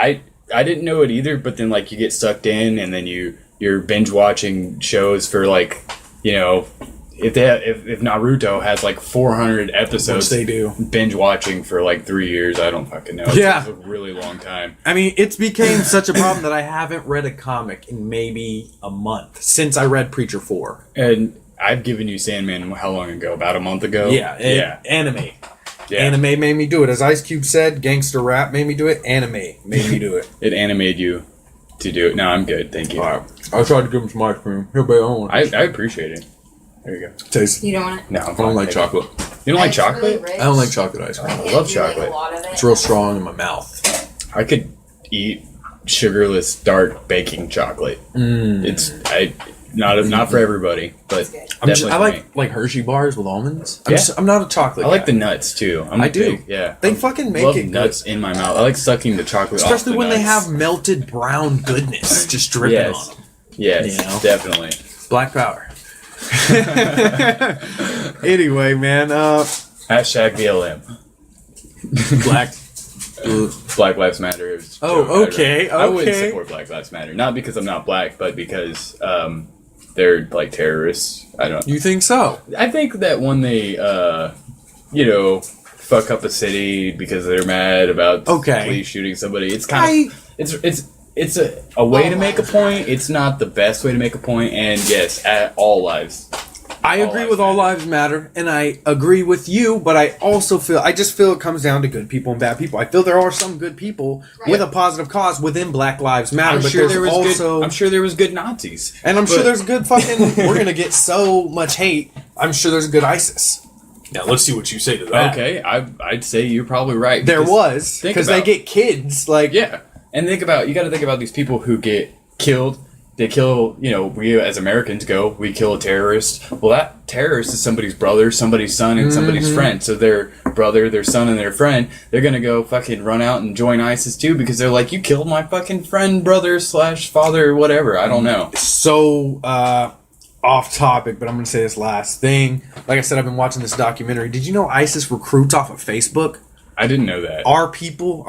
I didn't know it either. But then, like, you get sucked in, and then you're binge watching shows for like, if Naruto has like 400 episodes, Which they do. binge watching for like 3 years. I don't fucking know. Yeah. It's a really long time. I mean, it's became such a problem that I haven't read a comic in maybe a month since I read Preacher 4. And I've given you Sandman how long ago? About a month ago. Anime. Yeah. Anime made me do it. As Ice Cube said, gangster rap made me do it. Anime made me do it. It animated you to do it. No, I'm good. Thank you. All right. I tried to give him some ice cream. Here, but I don't want I appreciate it. There you go. taste. You don't want it? No, I'm I fine. don't like Thank chocolate. you. You don't like It's really chocolate? rich. I don't like chocolate ice cream. I love do chocolate. A lot of it. It's real strong in my mouth. I could eat sugarless dark baking chocolate. It's not for everybody, but good. definitely I for me. like Hershey bars with almonds. Yeah. I'm not a chocolate I like guy. the nuts too. I do. Yeah, They I fucking make love it good. nuts in my mouth. I like sucking the chocolate, Especially off the when they nuts. have melted brown goodness just dripping on Yes, them. yes, You know? definitely. Black power. Anyway, man, Hashtag BLM. black. Black Lives Matter. Is Oh, Joe Biden. okay, I wouldn't okay. support Black Lives Matter, not because I'm not black, but because they're like terrorists. I don't. You think so? I think that when they, fuck up a city because they're mad about Okay. police shooting somebody, it's kind of it's a way to make a point. It's not the best way to make a point, and yes, at all lives. I All agree lives with all matter. lives matter, and I agree with you, but I just feel it comes down to good people and bad people. I feel there are some good people with a positive cause within Black Lives Matter, but there's also I'm sure there was good Nazis, and I'm sure but- there's good fucking we're gonna get so much hate. I'm sure there's a good ISIS. Now let's see what you say to that. Okay, I'd say you're probably right. There because- was think because they about- get kids like Yeah, and you got to think about these people who get killed. They kill, we as Americans we kill a terrorist. Well, that terrorist is somebody's brother, somebody's son, and somebody's friend. So their brother, their son, and their friend, they're going to go fucking run out and join ISIS too because they're like, you killed my fucking friend, brother / father, whatever. I don't know. so off topic, but I'm gonna say this last thing. Like I said, I've been watching this documentary. Did you know ISIS recruits off of Facebook? I didn't know that. Our people,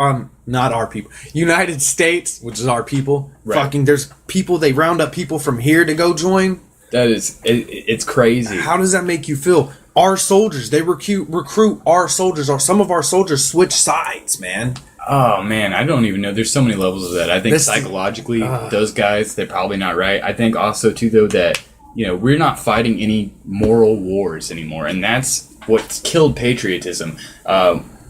not our people, United States, which is our people. Right. Fucking, there's people, they round up people from here to go join. That is, it's crazy. How does that make you feel? Our soldiers, they recruit our soldiers, or some of our soldiers switch sides, man. Oh man, I don't even know. There's so many levels of that. I think This- psychologically, those guys, they're probably not right. I think also too though that we're not fighting any moral wars anymore, and that's what's killed patriotism.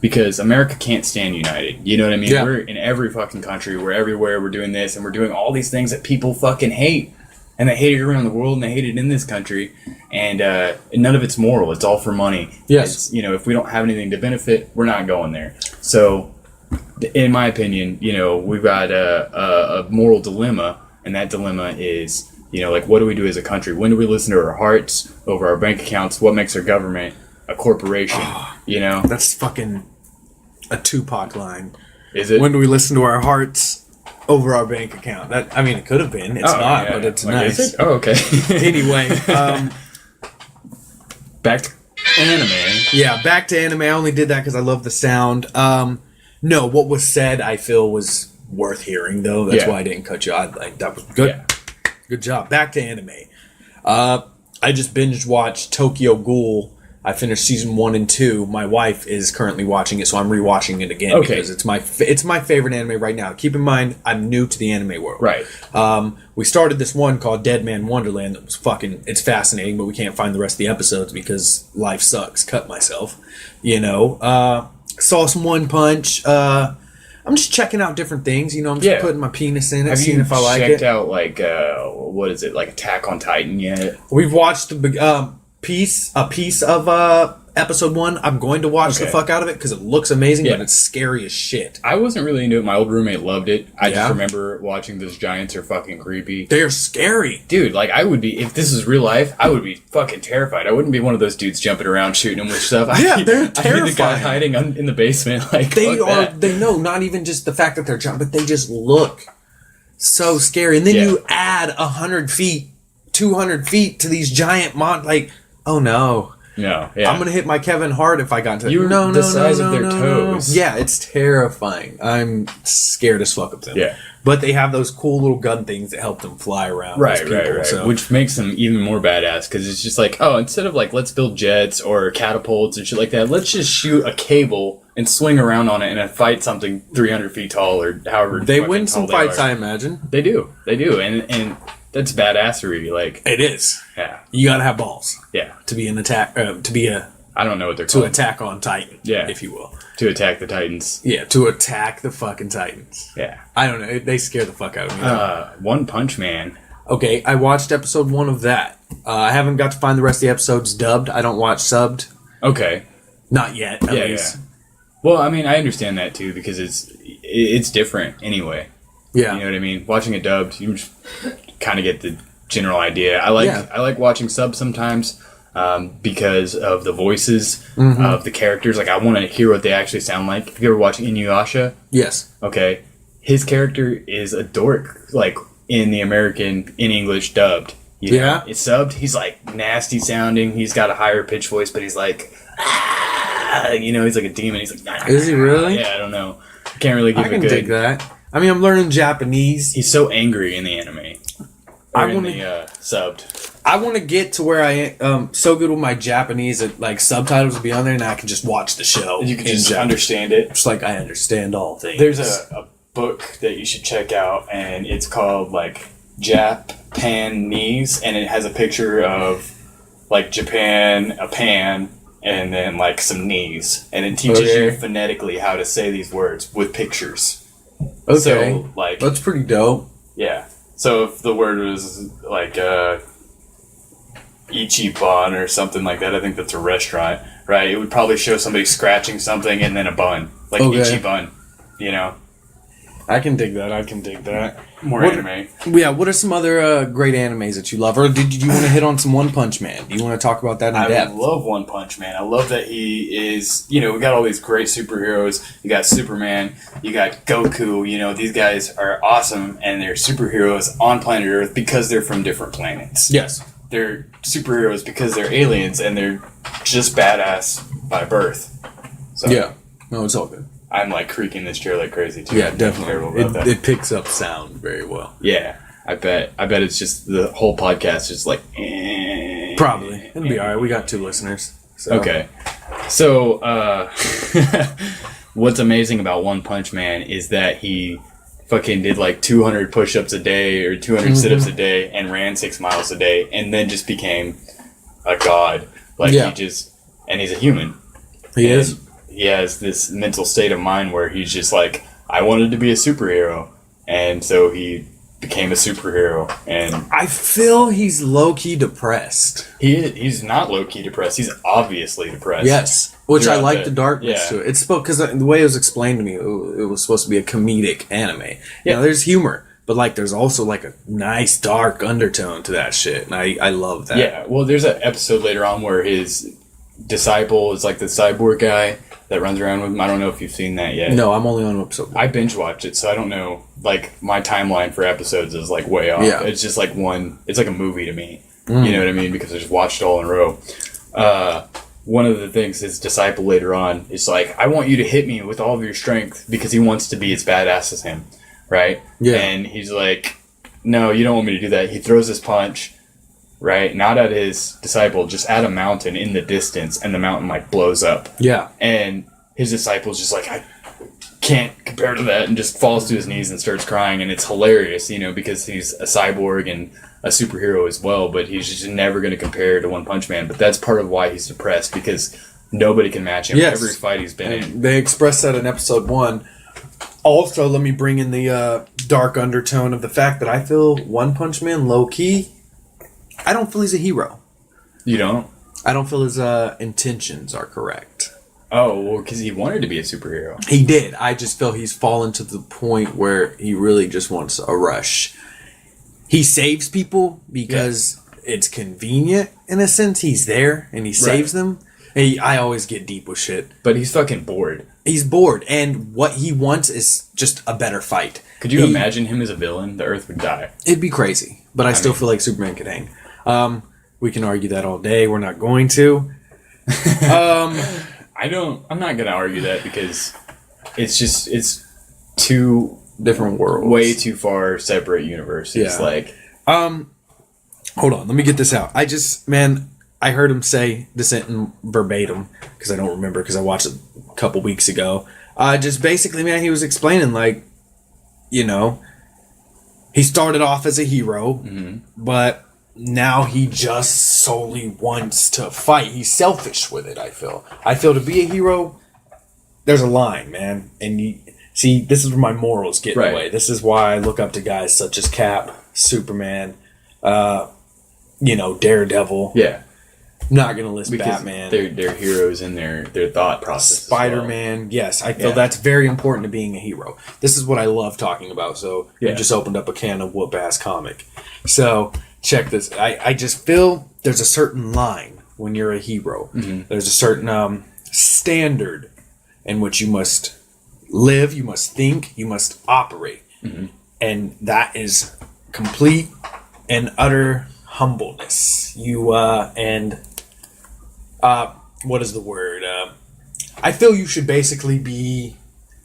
Because America can't stand united. You know what I mean? Yeah. We're in every fucking country. We're everywhere. We're doing this, and we're doing all these things that people fucking hate, and they hate it around the world, and they hate it in this country, and none of it's moral. It's all for money. Yes. It's, if we don't have anything to benefit, we're not going there. So in my opinion, we've got a moral dilemma, and that dilemma is, like, what do we do as a country? When do we listen to our hearts over our bank accounts? What makes our government a corporation? That's fucking a Tupac line. Is it? When do we listen to our hearts over our bank account? It could have been. It's not, but it's Like, nice. is it? Oh, okay. Anyway, Back to anime. yeah, back to anime. I only did that because I love the sound. No, what was said, I feel, was worth hearing, though. That's Yeah. why I didn't cut you. That was good. Yeah. Good job. Back to anime. I just binge watched Tokyo Ghoul. I finished season 1 and 2. My wife is currently watching it, so I'm rewatching it again because it's my favorite anime right now. Keep in mind, I'm new to the anime world. Right. We started this one called Dead Man Wonderland that was it's fascinating, but we can't find the rest of the episodes because life sucks. Cut myself. Saw some One Punch. I'm just checking out different things. I'm just putting my penis in it, Have seeing you if I like checked it. out, like, what is it, like Attack on Titan yet? We've watched a piece of episode 1. I'm going to watch the Okay. fuck out of it because it looks amazing, Yeah. but it's scary as shit. I wasn't really into it. My old roommate loved it. I Yeah? just remember watching those giants are fucking creepy. They're scary. Dude, like, I would be, if this was real life, I would be fucking terrified. I wouldn't be one of those dudes jumping around shooting them with stuff. Yeah, they're I'd be the guy terrifying. hiding in the basement. Like, They fuck are. that. They know not even just the fact that they're giant, but they just look so scary. And then Yeah. you add 100 feet, 200 feet to these giant like, oh no. No, yeah. I'm gonna hit my Kevin Hart if I got to. You're no, the no, size no, of their no, no, toes. no. Yeah, it's terrifying. I'm scared as fuck of them. Yeah. but they have those cool little gun things that help them fly around. Right, those people, right. So. Which makes them even more badass because it's just like, oh, instead of like let's build jets or catapults and shit like that, let's just shoot a cable and swing around on it and fight something 300 feet tall or however. They fucking win some tall they fights, are. I imagine. They do, and that's badassery. Like, It is. yeah, You gotta have balls yeah. to be an attack. I don't know what they're To called. attack on Titan, Yeah. if you will. To attack the Titans. Yeah, to attack the fucking Titans. Yeah. I don't know. They scare the fuck out of me. One Punch Man. Okay, I watched episode 1 of that. I haven't got to find the rest of the episodes dubbed. I don't watch subbed. Okay. Not yet, at Yeah, least. yeah. Well, I mean, I understand that too because it's different anyway. Yeah. You know what I mean? Watching it dubbed, you just kind of get the general idea. I like watching subs sometimes because of the voices of the characters. Like, I want to hear what they actually sound like. If you ever watch Inuyasha, Yes. okay, his character is a dork, like in English dubbed. You know? Yeah. It's subbed. He's like nasty sounding. He's got a higher pitch voice, but he's like, he's like a demon. He's like, Is he really? Yeah, I don't know. Can't really give I a can good. dig that. I mean, I'm learning Japanese. He's so angry in the anime. I Or in wanna- the subbed. I want to get to where I am so good with my Japanese that like subtitles will be on there and I can just watch the show. You can in just Japanese. understand it. Just like I understand all things. There's a book that you should check out, and it's called like Japanese, and it has a picture of like Japan, a pan, and then like some knees, and it teaches you Okay. phonetically how to say these words with pictures. Okay. So like, That's pretty dope. yeah. So if the word was like Ichiban or something like that, I think that's a restaurant, right? It would probably show somebody scratching something and then a bun, like Okay. Ichiban, you know, I can dig that. more What- anime. Yeah, what are some other great animes that you love? Or did you want to hit on some One Punch Man? Do you want to talk about that in I depth? love One Punch Man. I love that he is, we got all these great superheroes. You got Superman, you got Goku, these guys are awesome and they're superheroes on planet Earth because they're from different planets. Yes. They're superheroes because they're aliens and they're just badass by birth. So Yeah. No, it's all good. I'm like creaking this chair like crazy too. Yeah, I'm terrible definitely. about that. It picks up sound very well. Yeah, I bet it's just the whole podcast is like. Eh. Probably. It'll be alright. We got 2 listeners. So. Okay. So, what's amazing about One Punch Man is that he fucking did like 200 push-ups a day or 200 sit-ups a day and ran 6 miles a day and then just became a god. Like, Yeah. and he's a human. He And is? He has this mental state of mind where he's just like, I wanted to be a superhero. And so he became a superhero, and I feel he's low key depressed. he's not low key depressed. He's obviously depressed. Yes, which I Throughout like the darkness yeah. to it. It's because the way it was explained to me, it was supposed to be a comedic anime. Yeah, there's humor, but like there's also like a nice dark undertone to that shit, and I love that. Yeah. Well, there's an episode later on where his disciple is like the cyborg guy that runs around with him. I don't know if you've seen that yet. No, I'm only on episode 1. I binge watched it, so I don't know. Like my timeline for episodes is like way off. Yeah. It's just like one. It's like a movie to me. You know what I mean? Because I just watched it all in a row. One of the things his disciple later on is like, I want you to hit me with all of your strength because he wants to be as badass as him, right? Yeah. And he's like, no, you don't want me to do that. He throws his punch, right? Not at his disciple, just at a mountain in the distance, and the mountain like blows up. Yeah. And his disciple's just like, I can't compare to that, and just falls to his knees and starts crying. And it's hilarious, you know, because he's a cyborg and a superhero as well, but he's just never going to compare to One Punch Man. But that's part of why he's depressed, because nobody can match him. Yes. Every fight he's been in. And they expressed that in episode 1. Also, let me bring in the dark undertone of the fact that I feel One Punch Man, low key, I don't feel he's a hero. You don't? I don't feel his intentions are correct. Oh, well, because he wanted to be a superhero. He did. I just feel he's fallen to the point where he really just wants a rush. He saves people because it's convenient in a sense. He's there and he saves them. And I always get deep with shit. But he's fucking bored. He's bored, and what he wants is just a better fight. Could you imagine him as a villain? The Earth would die. It'd be crazy, but I still feel like Superman could hang. We can argue that all day. We're not going to. I'm not going to argue that, because it's too Different worlds. way too far separate universes. Yeah. Like, Hold on, let me get this out. I heard him say this in verbatim, because I don't remember, because I watched it a couple weeks ago. Just basically, man, he was explaining, like, you know, he started off as a hero, but now he just solely wants to fight. He's selfish with it, I feel. To be a hero, there's a line, man. And you see, this is where my morals get in the way. This is why I look up to guys such as Cap, Superman, Daredevil. yeah. Not gonna list Because Batman. they're heroes in their thought process. Spider-Man, yes, I feel that's very important to being a hero. This is what I love talking about. So you just opened up a can of whoop-ass comic. So check this. I just feel there's a certain line when you're a hero. There's a certain standard in which you must live, you must think, you must operate. And that is complete and utter humbleness. What is the word? I feel you should basically be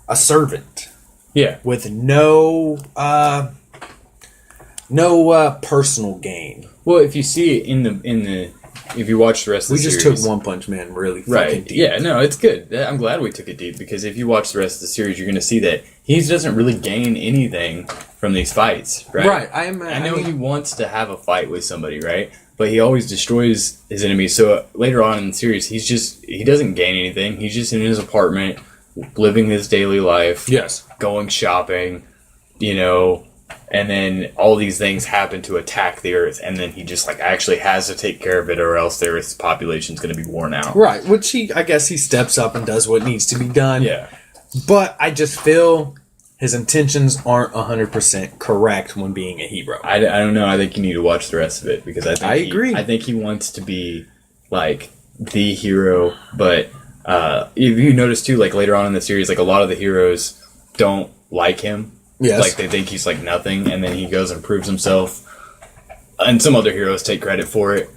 a servant. Yeah. With no personal gain. Well, if you see it if you watch the rest of We the just series, took One Punch Man really fucking right? deep. Yeah, no, it's good. I'm glad we took it deep, because if you watch the rest of the series, you're going to see that he doesn't really gain anything from these fights, right? Right. I know he wants to have a fight with somebody, right? But he always destroys his enemies. So later on in the series, he doesn't gain anything. He's just in his apartment, living his daily life. Yes. Going shopping, and then all these things happen to attack the Earth, and then he just actually has to take care of it, or else the Earth's population is going to be worn out. Right. Which I guess he steps up and does what needs to be done. Yeah. But I just feel his intentions aren't 100% correct when being a hero. I don't know. I think you need to watch the rest of it, because I agree. I think he wants to be the hero, but if you notice too, later on in the series, a lot of the heroes don't like him. Yes. They think he's nothing, and then he goes and proves himself. And some other heroes take credit for it.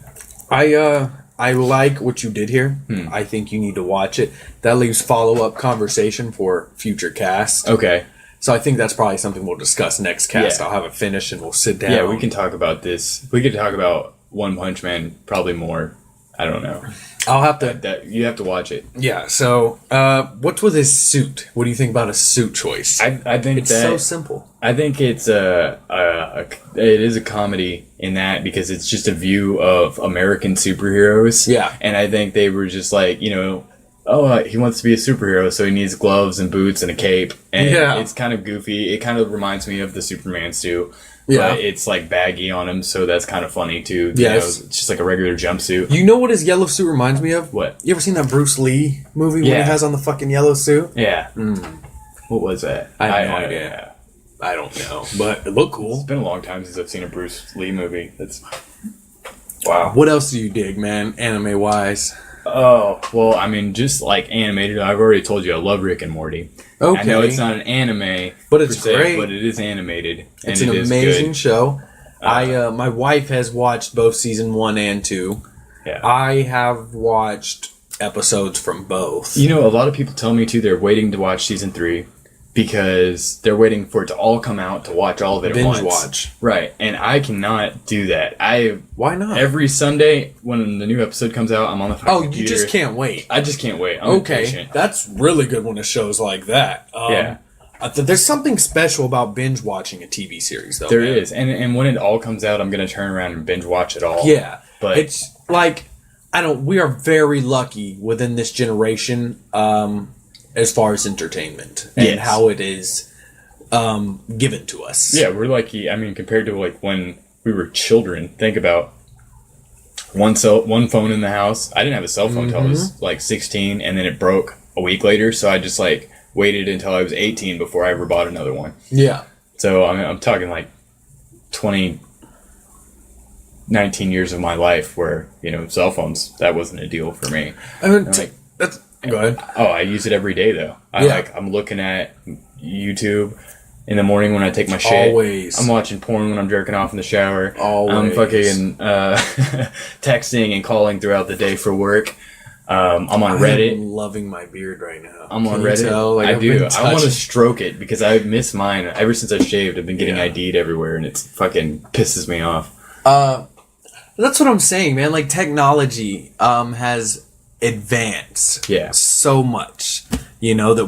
I like what you did here. I think you need to watch it. That leaves follow-up conversation for future casts. Okay. So I think that's probably something we'll discuss next cast. Yeah. I'll have it finished and we'll sit down. Yeah, we can talk about this. We could talk about One Punch Man probably more. I don't know. I'll have to... You have to watch it. Yeah, so what's with his suit? What do you think about his suit choice? I think it's so simple. I think it's it is a comedy in that, because it's just a view of American superheroes. Yeah. And I think they were just he wants to be a superhero, so he needs gloves and boots and a cape. And Yeah. it's kind of goofy. It kind of reminds me of the Superman suit. Yeah. But it's like baggy on him, so that's kind of funny too. Yes. It's just like a regular jumpsuit. You know what his yellow suit reminds me of? What? You ever seen that Bruce Lee movie when Yeah. he has on the fucking yellow suit? Yeah. What was that? I have no idea. I don't know, but it looked cool. It's been a long time since I've seen a Bruce Lee movie. That's wow. What else do you dig, man, anime wise? Oh, well, I mean, just like animated, I've already told you I love Rick and Morty. Okay. I know it's not an anime, But it's per se, great. but it is animated. And It's an it is amazing good. show. My wife has watched both season 1 and 2. Yeah. I have watched episodes from both. You know, a lot of people tell me too they're waiting to watch season 3 because they're waiting for it to all come out to watch all of it at Binge once. watch. Right, and I cannot do that. Why not? Every Sunday when the new episode comes out, I'm on the fucking Oh, you computer. just can't wait. I just can't wait. I'm Okay, impatient. that's really good when a show's like that. Yeah. There's something special about binge watching a TV series, though. There man. is, and when it all comes out, I'm gonna turn around and binge watch it all. Yeah, But- it's like we are very lucky within this generation, as far as entertainment and Yes. how it is given to us. Yeah, we're lucky. I mean, compared to like when we were children, think about one phone in the house. I didn't have a cell phone until I was like 16, and then it broke a week later. So I just like waited until I was 18 before I ever bought another one. Yeah. So I mean, I'm talking like 19 years of my life where cell phones, that wasn't a deal for me. I mean, Like- that's go ahead. Oh, I use it every day though. I'm looking at YouTube in the morning when I take my shit. Always. I'm watching porn when I'm jerking off in the shower. Always. I'm fucking texting and calling throughout the day for work. I'm on Reddit. I'm loving my beard right now. I'm on Can you Reddit. tell? Like, I I've do. been I want to touching- stroke it because I miss mine. Ever since I shaved, I've been getting Yeah. ID'd everywhere, and it's fucking pisses me off. That's what I'm saying, man. Like technology has advanced Yeah. so much, that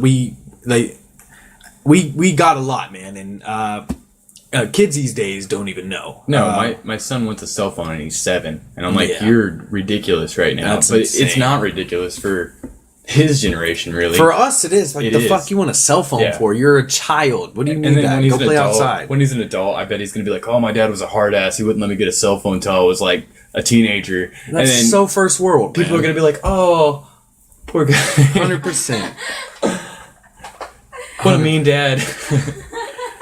we got a lot, man, and kids these days don't even know. No, my son wants a cell phone and he's 7, and I'm like, Yeah. you're ridiculous right now. That's but insane. it's not ridiculous for his generation, really. For us, it is like It the is. fuck you want a cell phone Yeah. for? You're a child. What do you and need then that? when he's Go an play adult, outside. when he's an adult, I bet he's gonna be like, "Oh, my dad was a hard ass. He wouldn't let me get a cell phone until I was like a teenager." That's and then so first world. people are gonna be like, "Oh, poor guy. 100%. What a mean dad."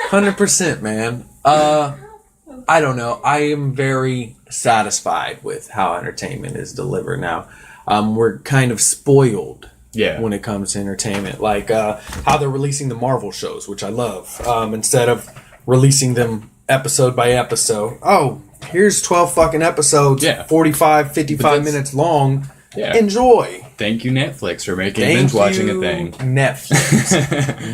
100%, man. I don't know. I am very satisfied with how entertainment is delivered now. We're kind of spoiled Yeah. when it comes to entertainment. Like how they're releasing the Marvel shows, which I love. Instead of releasing them episode by episode. Oh, here's 12 fucking episodes, Yeah. 45, 55 that's- minutes long. Yeah. Enjoy. Thank you, Netflix, for making Thank binge watching you, a thing. Netflix.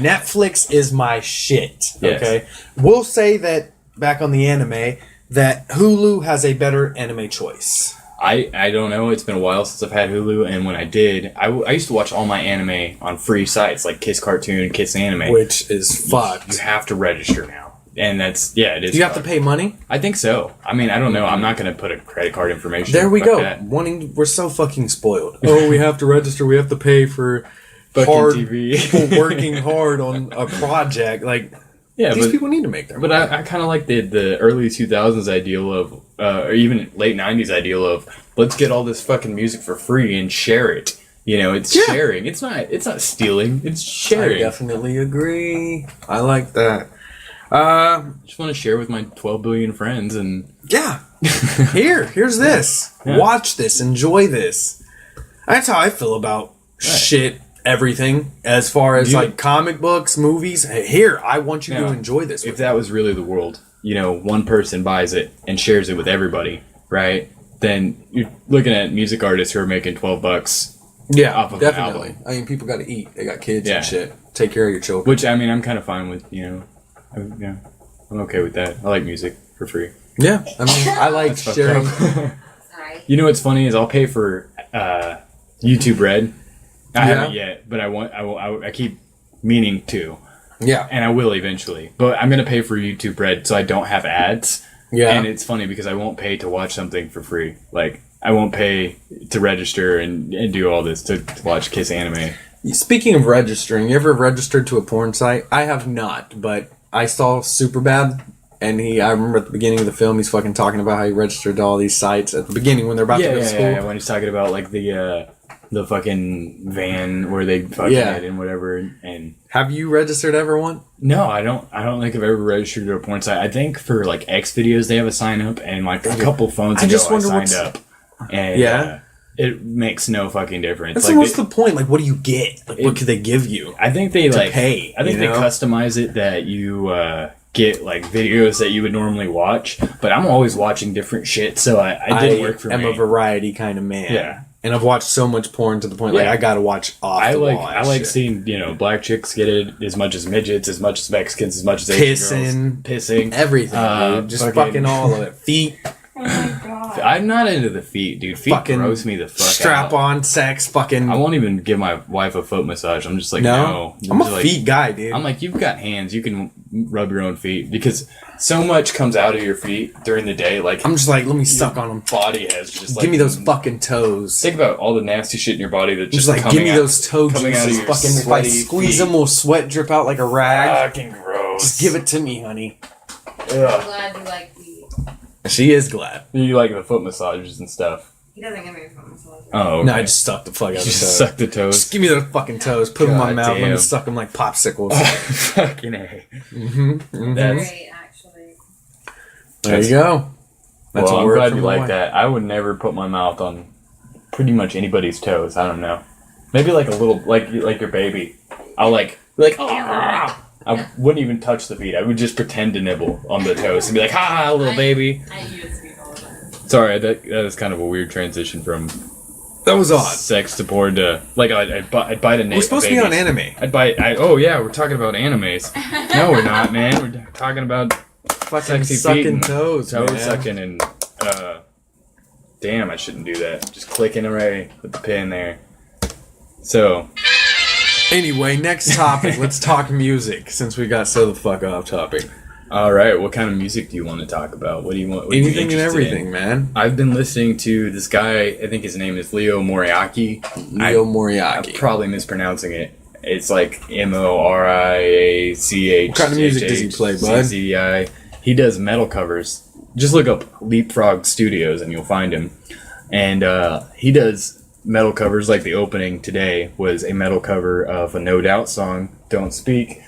Netflix is my shit. Yes. Okay, we'll say that back on the anime that Hulu has a better anime choice. I don't know. It's been a while since I've had Hulu, and when I did, I used to watch all my anime on free sites like Kiss Cartoon, Kiss Anime. Which is fucked. You have to register now, and it is. Do you have to fucked. pay money? I think so. I mean, I don't know. I'm not going to put a credit card information. There we Fuck go. that. We're so fucking spoiled. Oh, we have to register. We have to pay for Fucking hard TV. people working hard on a project. Like Yeah, these but people need to make their but money. I kind of like the early 2000s ideal of, or even late 90s ideal of, let's get all this fucking music for free and share it. It's Yeah. sharing. It's not stealing. It's I sharing. definitely agree. I like that. Just want to share with my 12 billion friends and Yeah. Here's this. Yeah. Watch this. Enjoy this. That's how I feel about shit, everything. As far as You- like comic books, movies. Hey, here, I want you to Yeah. enjoy this. if With that was really the world, one person buys it and shares it with everybody, right? Then you're looking at music artists who are making $12, yeah, off of an definitely. album. I mean, people got to eat. They got kids Yeah. and shit. Take care of your children. which I mean, I'm kind of fine with. I'm okay with that. I like music for free. Yeah, I mean, I like Fucked sharing. up. Sorry. You know what's funny is I'll pay for YouTube Red. I Yeah. haven't yet, but I keep meaning to, Yeah, and I will eventually. But I'm gonna pay for YouTube Red so I don't have ads. yeah. And it's funny because I won't pay to watch something for free. Like I won't pay to register and do all this to watch Kiss anime. Speaking of registering, you ever registered to a porn site? I have not, but I saw Superbad, and I remember at the beginning of the film, he's fucking talking about how he registered to all these sites at the beginning when they're about to go to school. Yeah, when he's talking about like the fucking van where they fucking it and whatever. And have you registered ever one? no, I don't think I've ever registered to a porn site. I think for like X videos they have a sign up, and like a couple phones ago I signed up, and it makes no fucking difference. That's like what's the point? Like, what do you get? Like, what could they give you? I think they to pay. I think they customize it that you get like videos that you would normally watch, but I'm always watching different shit, so I didn't work for me. I'm a variety kind of man. Yeah. And I've watched so much porn to the point like I gotta watch off the wall. I like seeing black chicks get it as much as midgets, as much as Mexicans, as much as Asian girls, pissing, everything, dude. Just fucking all of it. Feet. Oh my god. I'm not into the feet, dude. Feet fucking gross me the fuck strap out. on sex. Fucking. I won't even give my wife a foot massage. I'm just like no. I'm a feet guy, dude. I'm like, you've got hands. You can rub your own feet because so much comes out of your feet during the day. Like I'm just like, let me suck on them. Body has just like give me those fucking toes. Think about all the nasty shit in your body that just like coming give me out, those toe coming out of juices. your Fucking if I squeeze them, will sweat drip out like a rag. Fucking gross. Just give it to me, honey. I'm glad you like feet. She is glad. You like the foot massages and stuff. He doesn't give me a foot massage. Oh, okay. No, I just suck the fuck out of the just toes. suck the toes. Just give me those fucking toes. Put them in my God mouth. Let me damn. suck them like popsicles. Fucking A. That's Great, actually. There you go. That's well, a I'm word glad from you my like wife. that. I would never put my mouth on pretty much anybody's toes. I don't know. Maybe like a little, like your baby. I'll like I wouldn't even touch the feet. I would just pretend to nibble on the toes and be like, "Ha, little baby." I use feet all the time. Sorry, that was kind of a weird transition from That was odd. sex to porn to like I'd bite a nail. We're supposed to be on anime. I'd bite. Oh yeah, we're talking about animes. No, we're not, man. We're talking about Fucking sexy feet sucking and toes, toe man. sucking and damn, I shouldn't do that. Just clicking away with the pin there. So Anyway, next topic. Let's talk music since we got so the fuck off topic. all right, what kind of music do you want to talk about? What do you want? What are you Anything and interested everything, in? man. I've been listening to this guy. I think his name is Leo Moriarty. Leo I'm Moriarty. probably mispronouncing it. It's like Moriach. What kind of music does he play, bud? CCI. He does metal covers. Just look up Leapfrog Studios and you'll find him. And he does metal covers. Like the opening today was a metal cover of a No Doubt song, "Don't Speak,"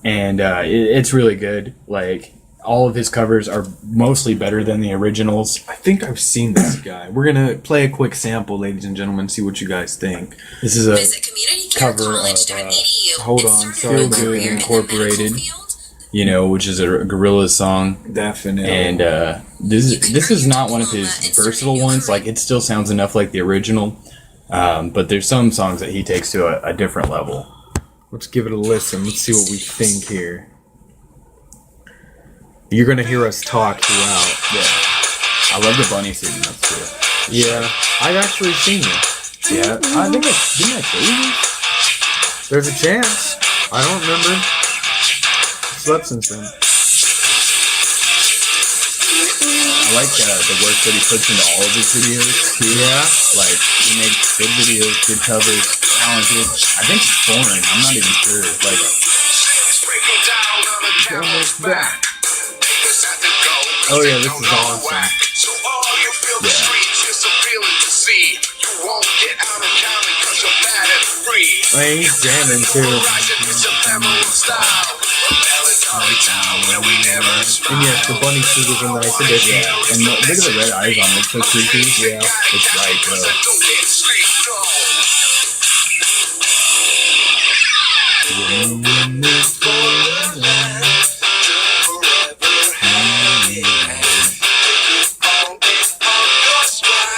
and it's really good. Like all of his covers are mostly better than the originals. I think I've seen this guy. We're gonna play a quick sample, ladies and gentlemen, see what you guys think. This is a Visit cover of communitycarecollege.edu. hold on, sorry, Start a Good career in the Incorporated. medical field. which is a Gorillaz song. Definitely. And this is not one of his versatile ones. Like it still sounds enough like the original, but there's some songs that he takes to a different level. Let's give it a listen. Let's see what we think here. You're gonna hear us talk throughout. Yeah, I love the bunny suit. That's cool. Yeah, I've actually seen it. Yeah, I think didn't I show you? There's a chance. I don't remember. Slept since then. I like the work that he puts into all of his videos too. Yeah. Like he makes good videos, good covers, talented. I think it's foreign. I'm not even sure. Like Oh yeah, this is awesome. Yeah. I mean, he's jamming too. And yes, the bunny suit is a nice addition. And look at the red eyes on it. It's so creepy. Yeah. It's like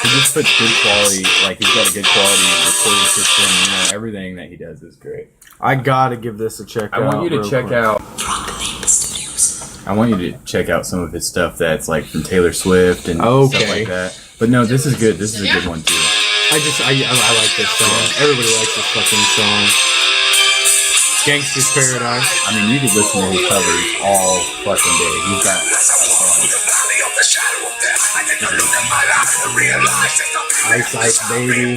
he just puts good quality. Like he's got a good quality recording system. Everything that he does is great. I gotta give this a check out. I want you to real check quick. out. I want you to check out some of his stuff that's like from Taylor Swift and stuff Okay. like that. But no, this is good. This is a good one too. I like this song. Everybody likes this fucking song. Gangsta's Paradise. I mean, you could listen to his covers all fucking day. He's got Ice Ice Baby.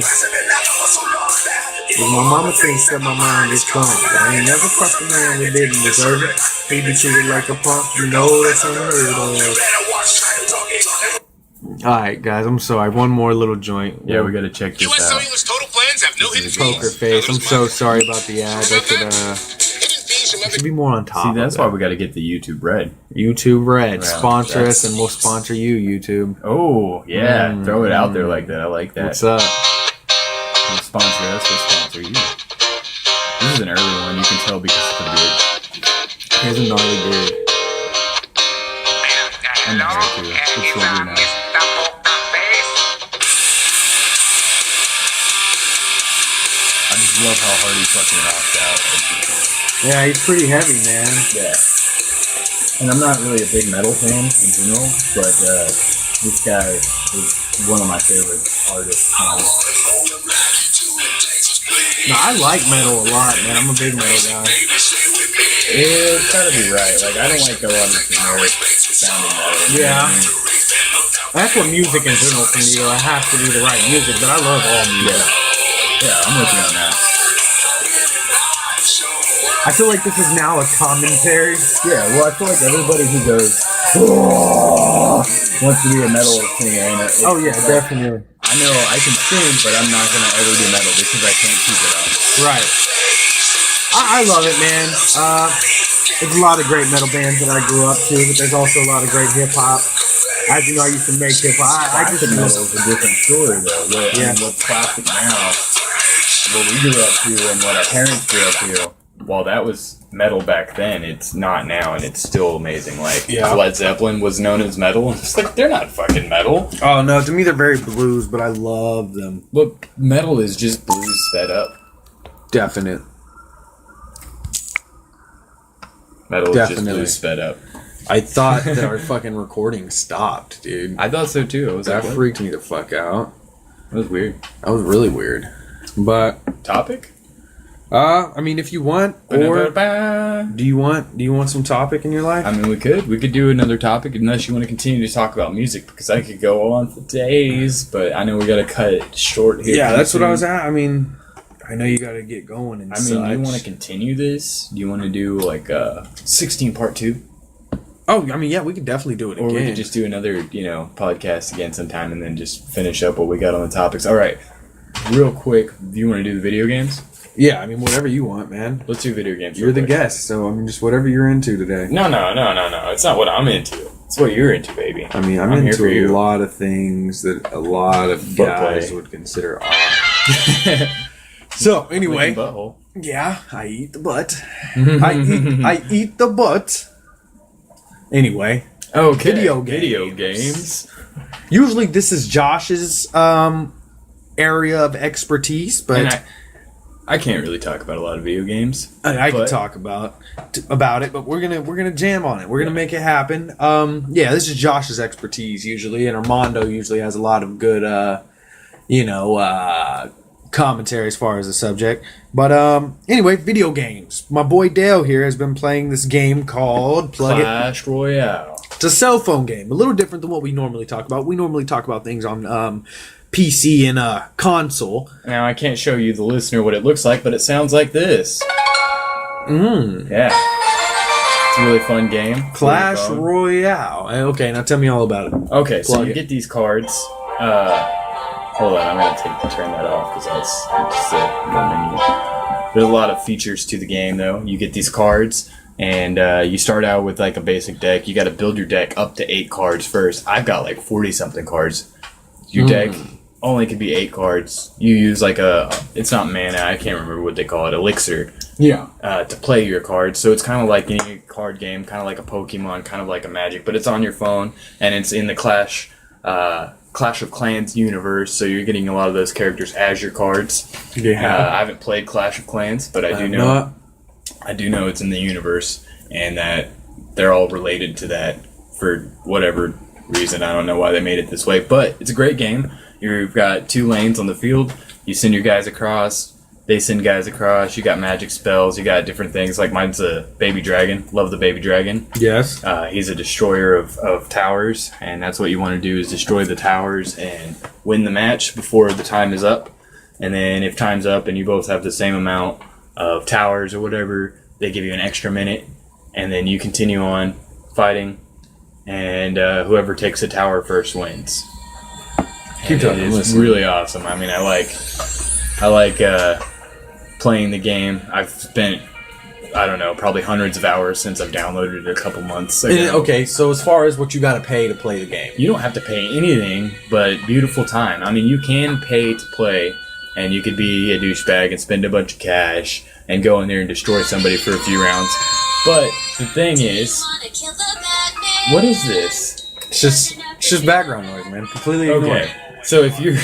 If my mama thinks that my mind is gone, but I ain't never crossed a man that didn't deserve it. He be treated like a punk, you know that's unheard of. Alright, guys, I'm sorry. One more little joint. yeah, we gotta check this US out. Cellular's total plans have no hidden Poker fees. face. I'm so sorry about the ad. I should be more on top. See, of that's that. why we gotta get the YouTube Red. YouTube Red. Yeah, Sponsor that's- us and we'll sponsor you, YouTube. Oh, yeah, throw it out there like that. I like that. What's up? Don't sponsor us, we'll sponsor you. This is an early one, you can tell because of the beard. Here's a gnarly beard. And the hair too. It's shorter now. I just love how hard he fucking rocks out. Yeah, he's pretty heavy, man. Yeah. And I'm not really a big metal fan in general, but this guy is one of my favorite artists. No, I like metal a lot, man. I'm a big metal guy. It's gotta be right. Like, I don't like a lot of generic sounding metal. You know Yeah. what I mean? That's what music in general for me. I have to be the right music, but I love all music. Yeah, I'm with you on that. I feel like this is now a commentary. Yeah, well, I feel like everybody who goes wants to be a metal singer. And Oh yeah, definitely. I know I can sing, but I'm not gonna ever do metal because I can't keep it up. Right. I love it, man. There's a lot of great metal bands that I grew up to, but there's also a lot of great hip hop. As you know, I used to make hip hop. I Classic just metal is a different story, though. I Yeah. mean, what's classic now, what we grew up to, and what our parents grew up to. While that was metal back then, it's not now, and it's still amazing. Like Led Zeppelin was known as metal, and it's like they're not fucking metal. Oh no, to me they're very blues, but I love them. Look, metal is just blues sped up. Definite. Metal is just Definitely. blues sped up. I thought that our fucking recording stopped, dude. I thought so too. I was That like, freaked me the fuck out. that was weird. That was really weird. But Topic? I mean, if you want, or do you want some topic in your life? I mean, we could do another topic unless you want to continue to talk about music because I could go on for days, but I know we got to cut it short here. Yeah, that's what soon. I was at. I mean, I know you got to get going and I mean, do you want to continue this? Do you want to do like 16 part 2? Oh, I mean, yeah, we could definitely do it Or again. we could just do another, podcast again sometime and then just finish up what we got on the topics. All right, real quick, do you want to do the video games? Yeah, I mean, whatever you want, man. Let's do video games. You're real the quick. guest, so I mean, just whatever you're into today. No. It's not what I'm into. It's what you're into, baby. I mean, I'm here for into a you. lot of things that a lot of Foot guys play. would consider odd. So anyway, Licking butthole. yeah, I eat the butt. I eat the butt. Anyway, Okay. Video Video games. games. usually this is Josh's area of expertise, but And I can't really talk about a lot of video games. I could but- talk about it, but we're gonna jam on it. We're gonna make it happen. Yeah, this is Josh's expertise usually, and Armando usually has a lot of good, commentary as far as the subject. But anyway, video games. My boy Dale here has been playing this game called Plug It. Clash Royale. It's a cell phone game, a little different than what we normally talk about. We normally talk about things on PC and console. Now, I can't show you, the listener, what it looks like, but it sounds like this. Yeah. It's a really fun game. Clash Really fun. Royale. Okay, now tell me all about it. Okay, so Plug you it. get these cards. Hold on, I'm gonna turn that off because that's just there's a lot of features to the game, though. You get these cards, and you start out with like a basic deck. You got to build your deck up to 8 cards first. I've got like 40 something cards. Your deck only could be 8 cards. You use like it's not mana. I can't remember what they call it. Elixir. Yeah. To play your cards. So it's kind of like any card game, kind of like a Pokemon, kind of like a Magic, but it's on your phone and it's in the Clash of Clans universe. So you're getting a lot of those characters as your cards. Yeah. I haven't played Clash of Clans, but I do know it's in the universe and that they're all related to that for whatever reason. I don't know why they made it this way, but it's a great game. You've got 2 lanes on the field. You send your guys across. They send guys across. You got magic spells. You got different things. Like mine's a baby dragon. Love the baby dragon. Yes. He's a destroyer of towers, and that's what you want to do is destroy the towers and win the match before the time is up. And then if time's up and you both have the same amount of towers or whatever, they give you an extra minute, and then you continue on fighting, and whoever takes the tower first wins. Keep talking. It's really awesome. I mean, I like playing the game. I've spent, I don't know, probably hundreds of hours since I've downloaded it a couple months ago. Okay, so as far as what you got to pay to play the game, You don't have to pay anything but beautiful time. I mean, you can pay to play, and you could be a douchebag and spend a bunch of cash and go in there and destroy somebody for a few rounds. But the thing is, what is this? it's just background noise, man. Completely ignore it. Okay, so if you're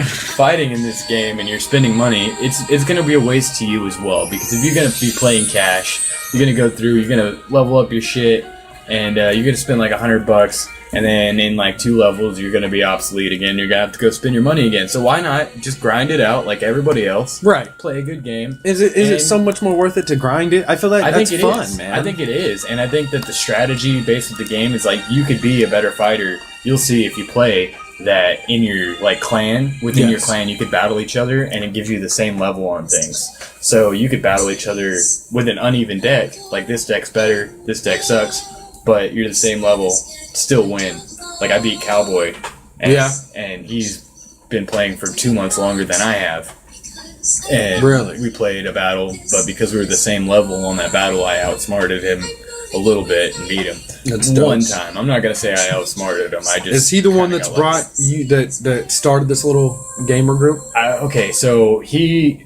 fighting in this game and you're spending money, it's going to be a waste to you as well. Because if you're going to be playing cash, you're going to go through, you're going to level up your shit, and you're going to spend like $100, and then in like 2 levels, you're going to be obsolete again. You're going to have to go spend your money again. So why not just grind it out like everybody else? Right. Play a good game. Is it And- so much more worth it to grind it? I feel like that's it fun, is. man. I think it is, and I think that the strategy based with the game is like you could be a better fighter. You'll see if you play that in your like clan, within your Yes. clan, you could battle each other, and it gives you the same level on things. So you could battle each other with an uneven deck. Like this deck's better, this deck sucks, but you're the same level, still win. Like I beat Cowboy, and, Yeah. and he's been playing for 2 months longer than I have. And Really? we played a battle, but because we were the same level on that battle, I outsmarted him a little bit and beat him. That's dope. One time. I'm not gonna say I outsmarted him. I just Is he the one kinda that's got brought you that started this little gamer group? okay, so he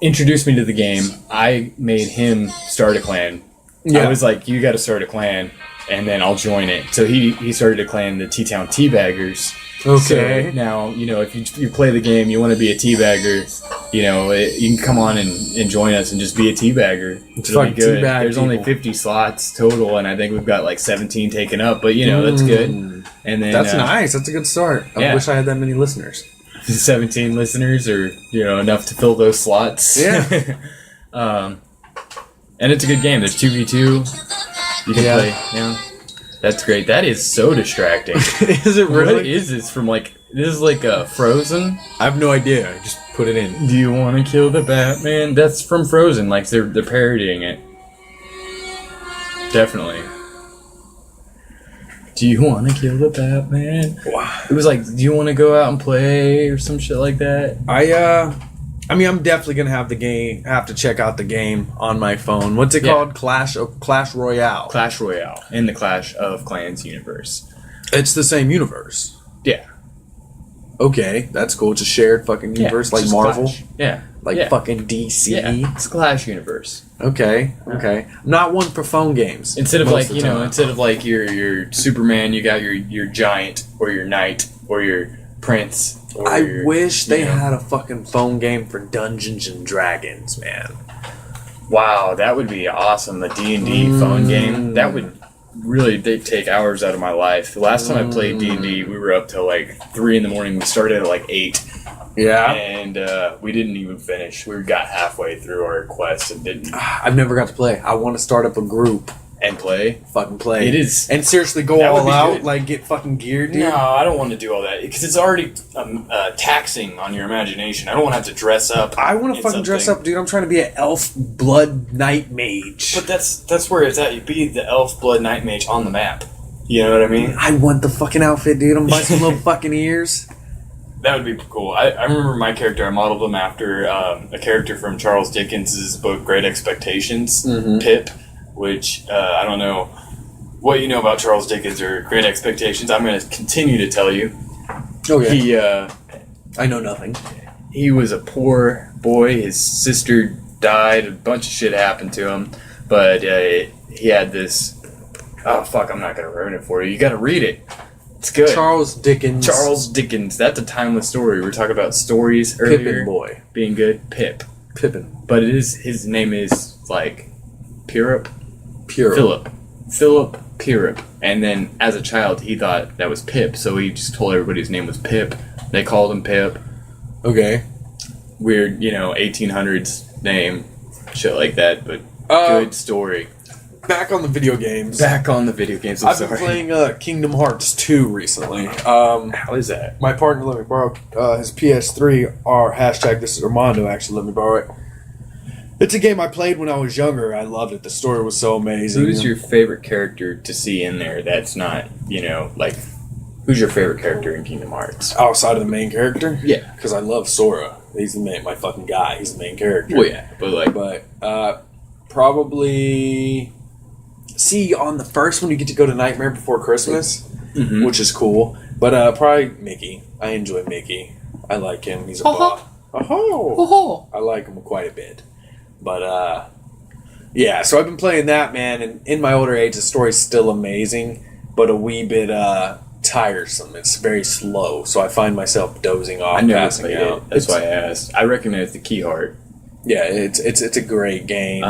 introduced me to the game. I made him start a clan. Yeah. I was like, you got to start a clan, and then I'll join it. So he started a clan, the T-Town Teabaggers. Okay. So now, you know, if you play the game, you want to be a teabagger, you know, you can come on and join us and just be a teabagger. It'll be fucking good. teabag There's only people. 50 slots total, and I think we've got like 17 taken up, but, you know, that's good. And then That's nice. That's a good start. I yeah. wish I had that many listeners. 17 listeners are, you know, enough to fill those slots. Yeah. And it's a good game. There's 2v2. You can Yeah. play, you know. That's great. That is so distracting. Is it What really? is this from like, this is like Frozen? I have no idea. Just put it in. Do you want to kill the Batman? That's from Frozen. Like they're parodying it. Definitely. Do you want to kill the Batman? Wow. It was like, do you want to go out and play or some shit like that? I mean, I'm definitely gonna have to check out the game on my phone. What's it Yeah. called? Clash Royale. Clash Royale in the Clash of Clans universe. It's the same universe. Yeah. Okay, that's cool. It's a shared fucking universe, it's like just Marvel, Clash. Yeah. like yeah. fucking DC. Yeah. It's Clash universe. Okay. I'm not one for phone games. Instead of most like, you know, time. instead of like your Superman, you got your giant or your knight or your prince. Or I your, wish they you know. had a fucking phone game for Dungeons and Dragons, man. Wow, that would be awesome. The D&D phone game. That would really take hours out of my life. The last time I played D&D, we were up till like 3 in the morning. We started at like 8. Yeah. And we didn't even finish. We got halfway through our quest and didn't I've never got to play. I want to start up a group, and play. fucking play. It is. And seriously, go That would all be out, good. like get fucking geared, dude. No, I don't want to do all that because it's already taxing on your imagination. I don't want to have to dress up. I want to in fucking dress something. up, dude. I'm trying to be an elf blood knight mage. But that's where it's at. You be the elf blood knight mage on the map. You know what I mean? I want the fucking outfit, dude. I'm buying some little fucking ears. That would be cool. I remember my character. I modeled him after a character from Charles Dickens' book Great Expectations, Pip, which I don't know what you know about Charles Dickens or Great Expectations. I'm going to continue to tell you. Okay. He I know nothing. he was a poor boy. His sister died. A bunch of shit happened to him, but he had this. Oh fuck! I'm not gonna ruin it for you. You got to read it. It's good. Charles Dickens. Charles Dickens. That's a timeless story. We were talking about stories earlier Pippin boy. being good. Pip, Pippin. but it is his name is like Pirrup. Pure. Philip Pirrup. And then as a child, he thought that was Pip, so he just told everybody his name was Pip. They called him Pip. Okay. weird, 1800s name, shit like that. But good story. Back on the video games. Back on the video games. I've been playing Kingdom Hearts 2 recently. How is that? My partner let me borrow his PS3. Or hashtag this is Armando actually let me borrow it. It's a game I played when I was younger. I loved it. The story was so amazing. Who's your favorite character to see in there that's not, like, who's your favorite character in Kingdom Hearts? Outside of the main character? Yeah. Because I love Sora. He's my fucking guy. He's the main character. Well, yeah, but like... But, probably... See, on the first one, you get to go to Nightmare Before Christmas, which is cool. But probably Mickey. I enjoy Mickey. I like him. He's a boss. I like him quite a bit. But, yeah, so I've been playing that, man, and in my older age, the story's still amazing, but a wee bit tiresome. It's very slow, so I find myself dozing off, I never passing played out. it. That's why I asked. I recognize the Keyheart. Yeah, it's a great game.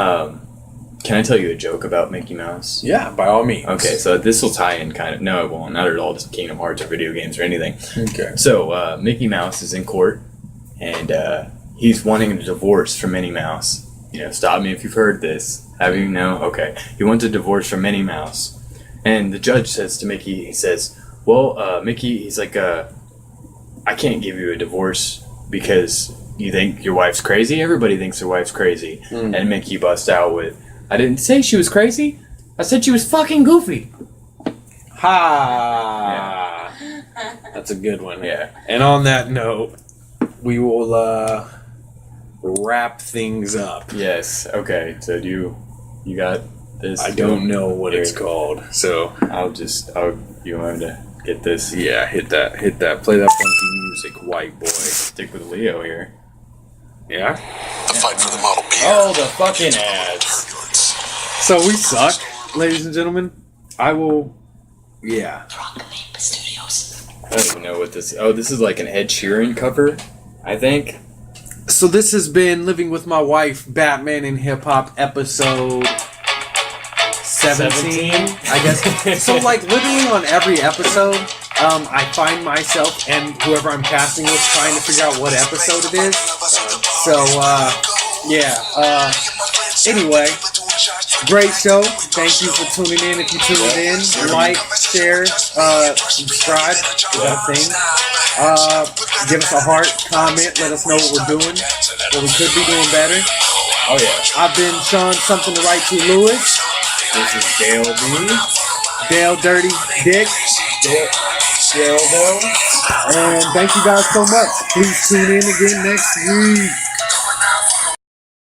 Can I tell you a joke about Mickey Mouse? Yeah, by all means. Okay, so this will tie in kind of... No, it won't. Not at all to Kingdom Hearts or video games or anything. Okay. So, Mickey Mouse is in court, and he's wanting a divorce from Minnie Mouse. Stop me if you've heard this. Have you? No? Okay. He wants a divorce from Minnie Mouse. And the judge says to Mickey, he says, well, Mickey, he's like, I can't give you a divorce because you think your wife's crazy? Everybody thinks their wife's crazy. And Mickey busts out with, I didn't say she was crazy. I said she was fucking goofy. Ha! Yeah. That's a good one. Yeah. And on that note, we will wrap things up. Yes. Okay. So you got this? I don't know what it's called, so you want to get this? yeah, hit that, play that funky music, white boy. Stick with Leo here. Yeah. The fight for the Model P. Oh, the fucking ads. So we suck, ladies and gentlemen. I will. Yeah. I don't even know what this. Oh, this is like an Ed Sheeran cover, I think. So this has been Living with My Wife, Batman in Hip Hop, episode 17, I guess. So like literally on every episode, I find myself and whoever I'm casting with trying to figure out what episode it is. So anyway, great show. Thank you for tuning in. If you tuned in, like, share, subscribe. Is that a thing? Give us a heart, comment, let us know what we're doing, what we could be doing better. Oh yeah. I've been Sean Something to Write to Lewis. This is Dale B. Dale Dirty Dick. Dale. And thank you guys so much. Please tune in again next week.